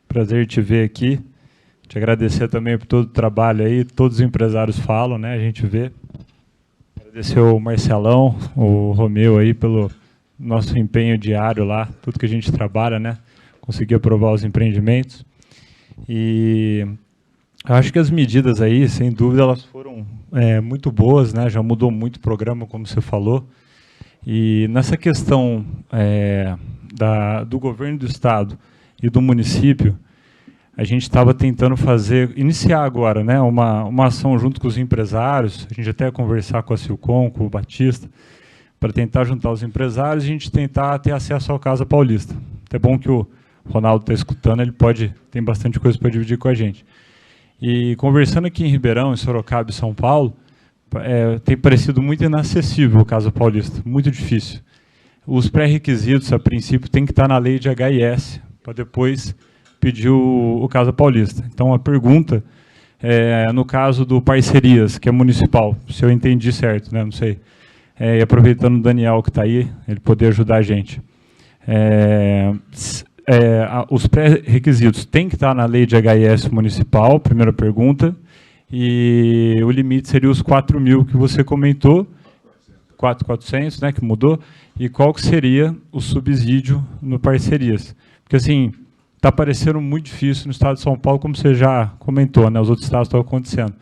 Prazer te ver aqui. Te agradecer também por todo o trabalho aí, todos os empresários falam, né? A gente vê. Agradecer o Marcelão, o Romeu aí pelo nosso empenho diário lá, tudo que a gente trabalha, né? Conseguir aprovar os empreendimentos. E eu acho que as medidas aí, sem dúvida, elas foram muito boas, né? Já mudou muito o programa, como você falou. E nessa questão do governo do estado e do município, a gente estava tentando iniciar agora, né, uma ação junto com os empresários, a gente até conversar com a Silcom, com o Batista, para tentar juntar os empresários e a gente tentar ter acesso ao Casa Paulista. É bom que o Ronaldo está escutando, ele tem bastante coisa para dividir com a gente. E conversando aqui em Ribeirão, em Sorocaba e São Paulo, tem parecido muito inacessível o Casa Paulista, muito difícil. Os pré-requisitos, a princípio, tem que estar na lei de HIS, para depois pedir o Casa Paulista. Então, a pergunta, no caso do Parcerias, que é municipal, se eu entendi certo, né? Não sei. E aproveitando o Daniel, que está aí, ele poder ajudar a gente. Os pré-requisitos têm que estar na lei de HIS municipal, primeira pergunta, e o limite seria os 4.000 que você comentou, 4.400, né, que mudou, e qual que seria o subsídio no Parcerias. Porque, assim, está parecendo muito difícil no estado de São Paulo, como você já comentou, né, os outros estados estão acontecendo.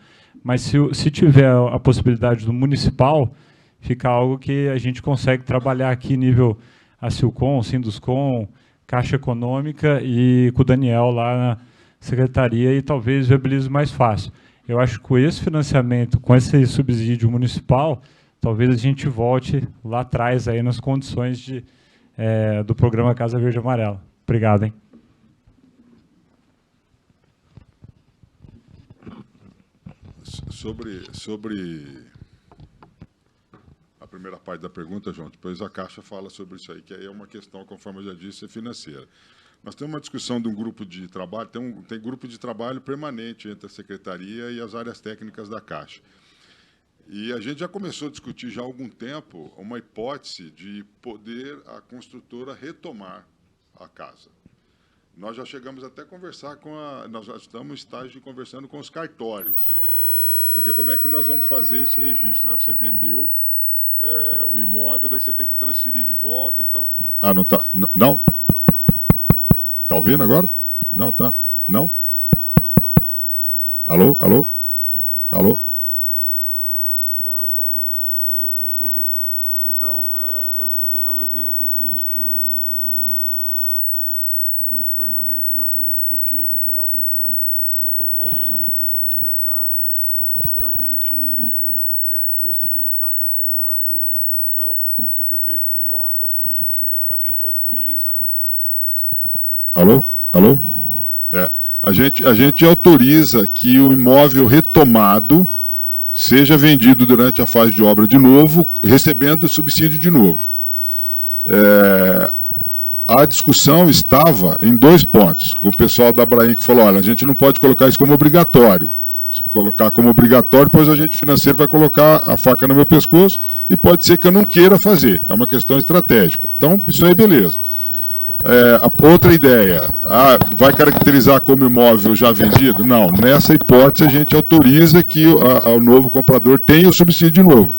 Mas se tiver a possibilidade do municipal, fica algo que a gente consegue trabalhar aqui nível a Silcom, Sinduscom, Caixa Econômica e com o Daniel lá na secretaria e talvez viabilize mais fácil. Eu acho que com esse financiamento, com esse subsídio municipal, talvez a gente volte lá atrás aí nas condições do programa Casa Verde e Amarela. Obrigado, hein? Sobre a primeira parte da pergunta, João, depois a Caixa fala sobre isso aí, que aí é uma questão, conforme eu já disse, financeira. Nós temos uma discussão de um grupo de trabalho, tem grupo de trabalho permanente entre a Secretaria e as áreas técnicas da Caixa. E a gente já começou a discutir já há algum tempo uma hipótese de poder a construtora retomar a casa. Nós já chegamos até a conversar nós já estamos em estágio de conversando com os cartórios, porque como é que nós vamos fazer esse registro, né? Você vendeu o imóvel, daí você tem que transferir de volta, então... Ah, não está... Não? Está ouvindo agora? Não, está. Não? Alô? Alô? Alô? Então, eu falo mais alto. Então, o que eu estava dizendo é que existe um grupo permanente, nós estamos discutindo já há algum tempo uma proposta que vem, inclusive, do mercado, para a gente possibilitar a retomada do imóvel. Então, o que depende de nós, da política, a gente autoriza... Alô? Alô? A gente autoriza que o imóvel retomado seja vendido durante a fase de obra de novo, recebendo subsídio de novo. A discussão estava em 2 pontos. O pessoal da Abraim que falou, olha, a gente não pode colocar isso como obrigatório, Se colocar como obrigatório, depois o agente financeiro vai colocar a faca no meu pescoço e pode ser que eu não queira fazer. É uma questão estratégica. Então, isso aí, beleza. Outra ideia, vai caracterizar como imóvel já vendido? Não, nessa hipótese a gente autoriza que o novo comprador tenha o subsídio de novo.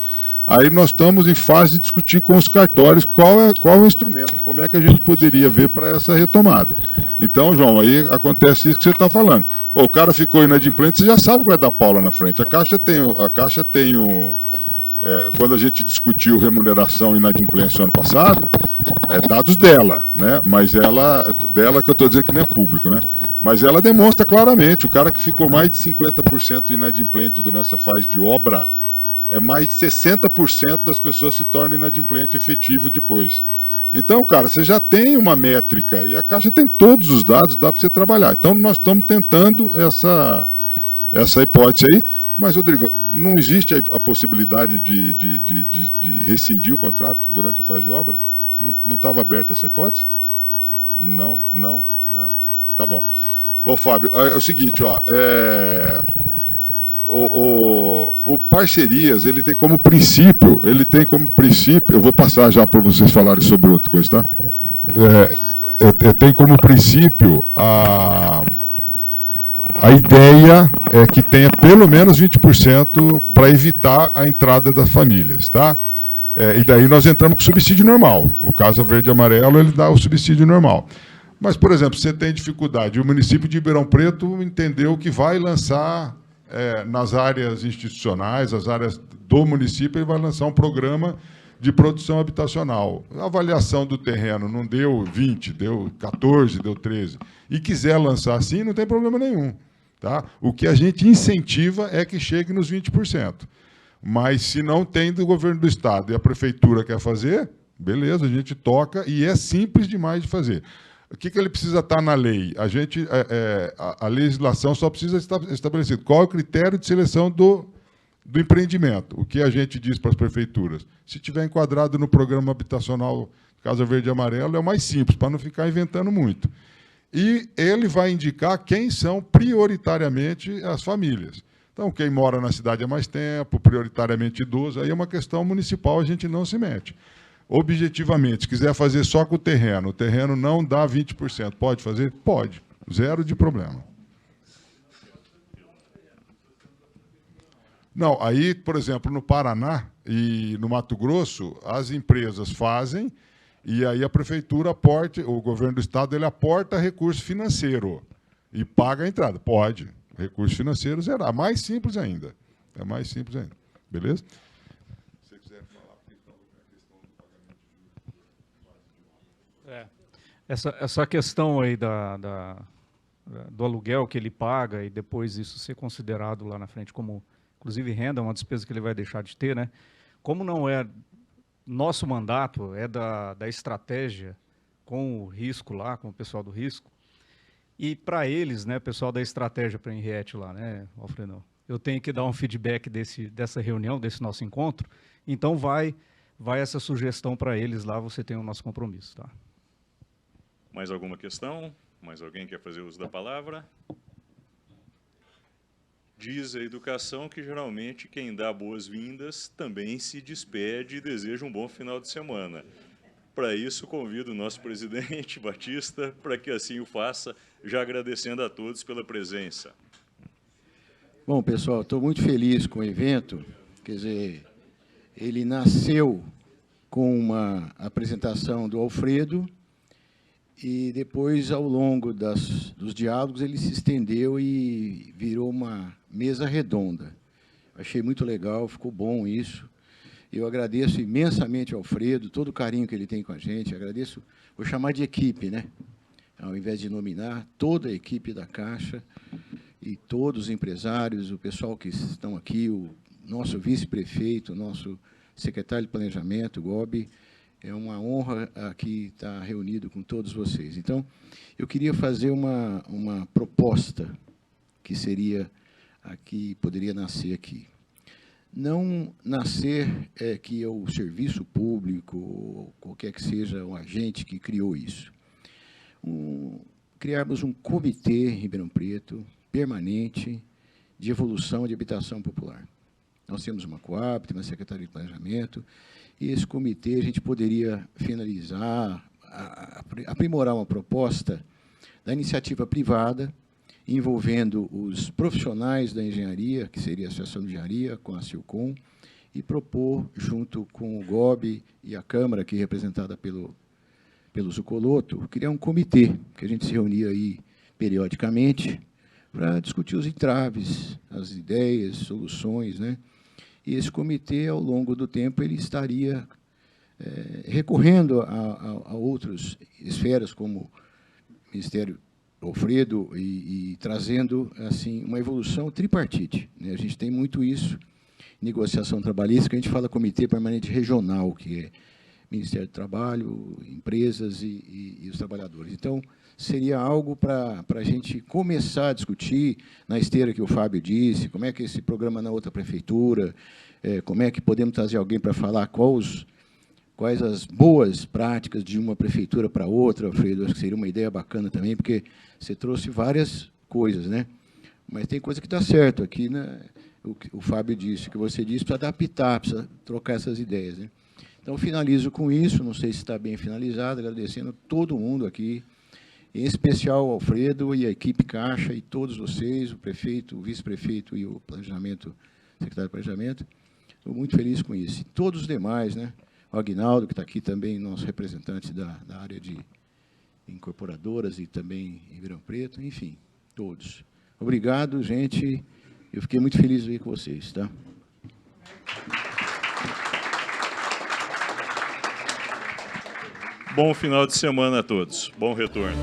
Aí nós estamos em fase de discutir com os cartórios qual é o instrumento, como é que a gente poderia ver para essa retomada. Então, João, aí acontece isso que você está falando. O cara ficou inadimplente, você já sabe que vai dar pau lá na frente. A Caixa tem quando a gente discutiu remuneração e inadimplência ano passado, dados dela, né? Mas dela que eu estou dizendo que não é público, né? Mas ela demonstra claramente, o cara que ficou mais de 50% inadimplente durante essa fase de obra, mais de 60% das pessoas se tornam inadimplente efetivo depois. Então, cara, você já tem uma métrica, e a Caixa tem todos os dados, dá para você trabalhar. Então, nós estamos tentando essa hipótese aí, mas, Rodrigo, não existe a possibilidade de rescindir o contrato durante a fase de obra? Não estava aberta essa hipótese? Não. Tá bom. Ô, Fábio, é o seguinte, ó, o parcerias, ele tem como princípio, eu vou passar já para vocês falarem sobre outra coisa, tá? Tem como princípio a ideia é que tenha pelo menos 20% para evitar a entrada das famílias, tá? E daí nós entramos com subsídio normal. O Casa Verde e Amarelo, ele dá o subsídio normal. Mas, por exemplo, você tem dificuldade, o município de Ribeirão Preto entendeu que vai lançar, nas áreas institucionais, as áreas do município, ele vai lançar um programa de produção habitacional. A avaliação do terreno não deu 20, deu 14, deu 13. E quiser lançar assim, não tem problema nenhum. Tá? O que a gente incentiva é que chegue nos 20%. Mas se não tem do governo do Estado e a prefeitura quer fazer, beleza, a gente toca e é simples demais de fazer. O que ele precisa estar na lei? A legislação só precisa estar estabelecido. Qual é o critério de seleção do empreendimento? O que a gente diz para as prefeituras? Se tiver enquadrado no programa habitacional Casa Verde e Amarelo, é o mais simples, para não ficar inventando muito. E ele vai indicar quem são prioritariamente as famílias. Então, quem mora na cidade há mais tempo, prioritariamente idoso, aí é uma questão municipal, a gente não se mete. Objetivamente, se quiser fazer só com o terreno não dá 20%, pode fazer? Pode, zero de problema. Não, aí, por exemplo, no Paraná e no Mato Grosso, as empresas fazem e aí a prefeitura aporta, o governo do estado, ele aporta recurso financeiro e paga a entrada. Pode, recurso financeiro zerar. É mais simples ainda. É mais simples ainda. Beleza? Se você quiser falar a questão do pagamento de Essa questão aí do aluguel que ele paga e depois isso ser considerado lá na frente como, inclusive, renda, uma despesa que ele vai deixar de ter, né? Como não é nosso mandato, é da estratégia com o risco lá, com o pessoal do risco, e para eles, né, pessoal da estratégia para a Henriette lá, né, Alfredo, eu tenho que dar um feedback dessa reunião, desse nosso encontro, então vai essa sugestão para eles lá, você tem o nosso compromisso, tá? Mais alguma questão? Mais alguém quer fazer uso da palavra? Diz a educação que, geralmente, quem dá boas-vindas também se despede e deseja um bom final de semana. Para isso, convido o nosso presidente, Batista, para que assim o faça, já agradecendo a todos pela presença. Bom, pessoal, estou muito feliz com o evento. Quer dizer, ele nasceu com uma apresentação do Alfredo e depois, ao longo dos diálogos, ele se estendeu e virou uma mesa redonda. Achei muito legal, ficou bom isso. Eu agradeço imensamente ao Alfredo, todo o carinho que ele tem com a gente. Agradeço, vou chamar de equipe, né? Ao invés de nominar, toda a equipe da Caixa e todos os empresários, o pessoal que estão aqui, o nosso vice-prefeito, o nosso secretário de Planejamento, o Gobi. É uma honra aqui estar reunido com todos vocês. Então, eu queria fazer uma proposta que seria aqui, poderia nascer aqui. Não nascer que o serviço público, ou qualquer que seja o agente que criou isso. Criarmos um comitê em Ribeirão Preto, permanente, de evolução de habitação popular. Nós temos uma Coab, temos uma Secretaria de Planejamento, e esse comitê a gente poderia finalizar, aprimorar uma proposta da iniciativa privada, envolvendo os profissionais da engenharia, que seria a Associação de Engenharia, com a Silcom, e propor, junto com o GOB e a Câmara, aqui representada pelo Zucoloto, criar um comitê, que a gente se reunia aí periodicamente, para discutir os entraves, as ideias, soluções, né? E esse comitê, ao longo do tempo, ele estaria recorrendo a outras esferas, como o Ministério Alfredo, e trazendo assim uma evolução tripartite, né? A gente tem muito isso, negociação trabalhista, que a gente fala Comitê Permanente Regional, que é Ministério do Trabalho, empresas e os trabalhadores. Então, seria algo para a gente começar a discutir, na esteira que o Fábio disse, como é que esse programa na outra prefeitura, como é que podemos trazer alguém para falar quais as boas práticas de uma prefeitura para outra, Alfredo. Acho que seria uma ideia bacana também, porque você trouxe várias coisas, né? Mas tem coisa que está certo aqui, né? O Fábio disse, o que você disse, precisa adaptar, precisa trocar essas ideias, né? Então, finalizo com isso, não sei se está bem finalizado, agradecendo todo mundo aqui, em especial o Alfredo e a equipe Caixa, e todos vocês, o prefeito, o vice-prefeito e o planejamento, secretário de Planejamento. Estou muito feliz com isso. E todos os demais, né? O Aguinaldo, que está aqui também, nosso representante da área de incorporadoras e também em Ribeirão Preto, enfim, todos. Obrigado, gente. Eu fiquei muito feliz de vir com vocês, tá? Bom final de semana a todos. Bom retorno.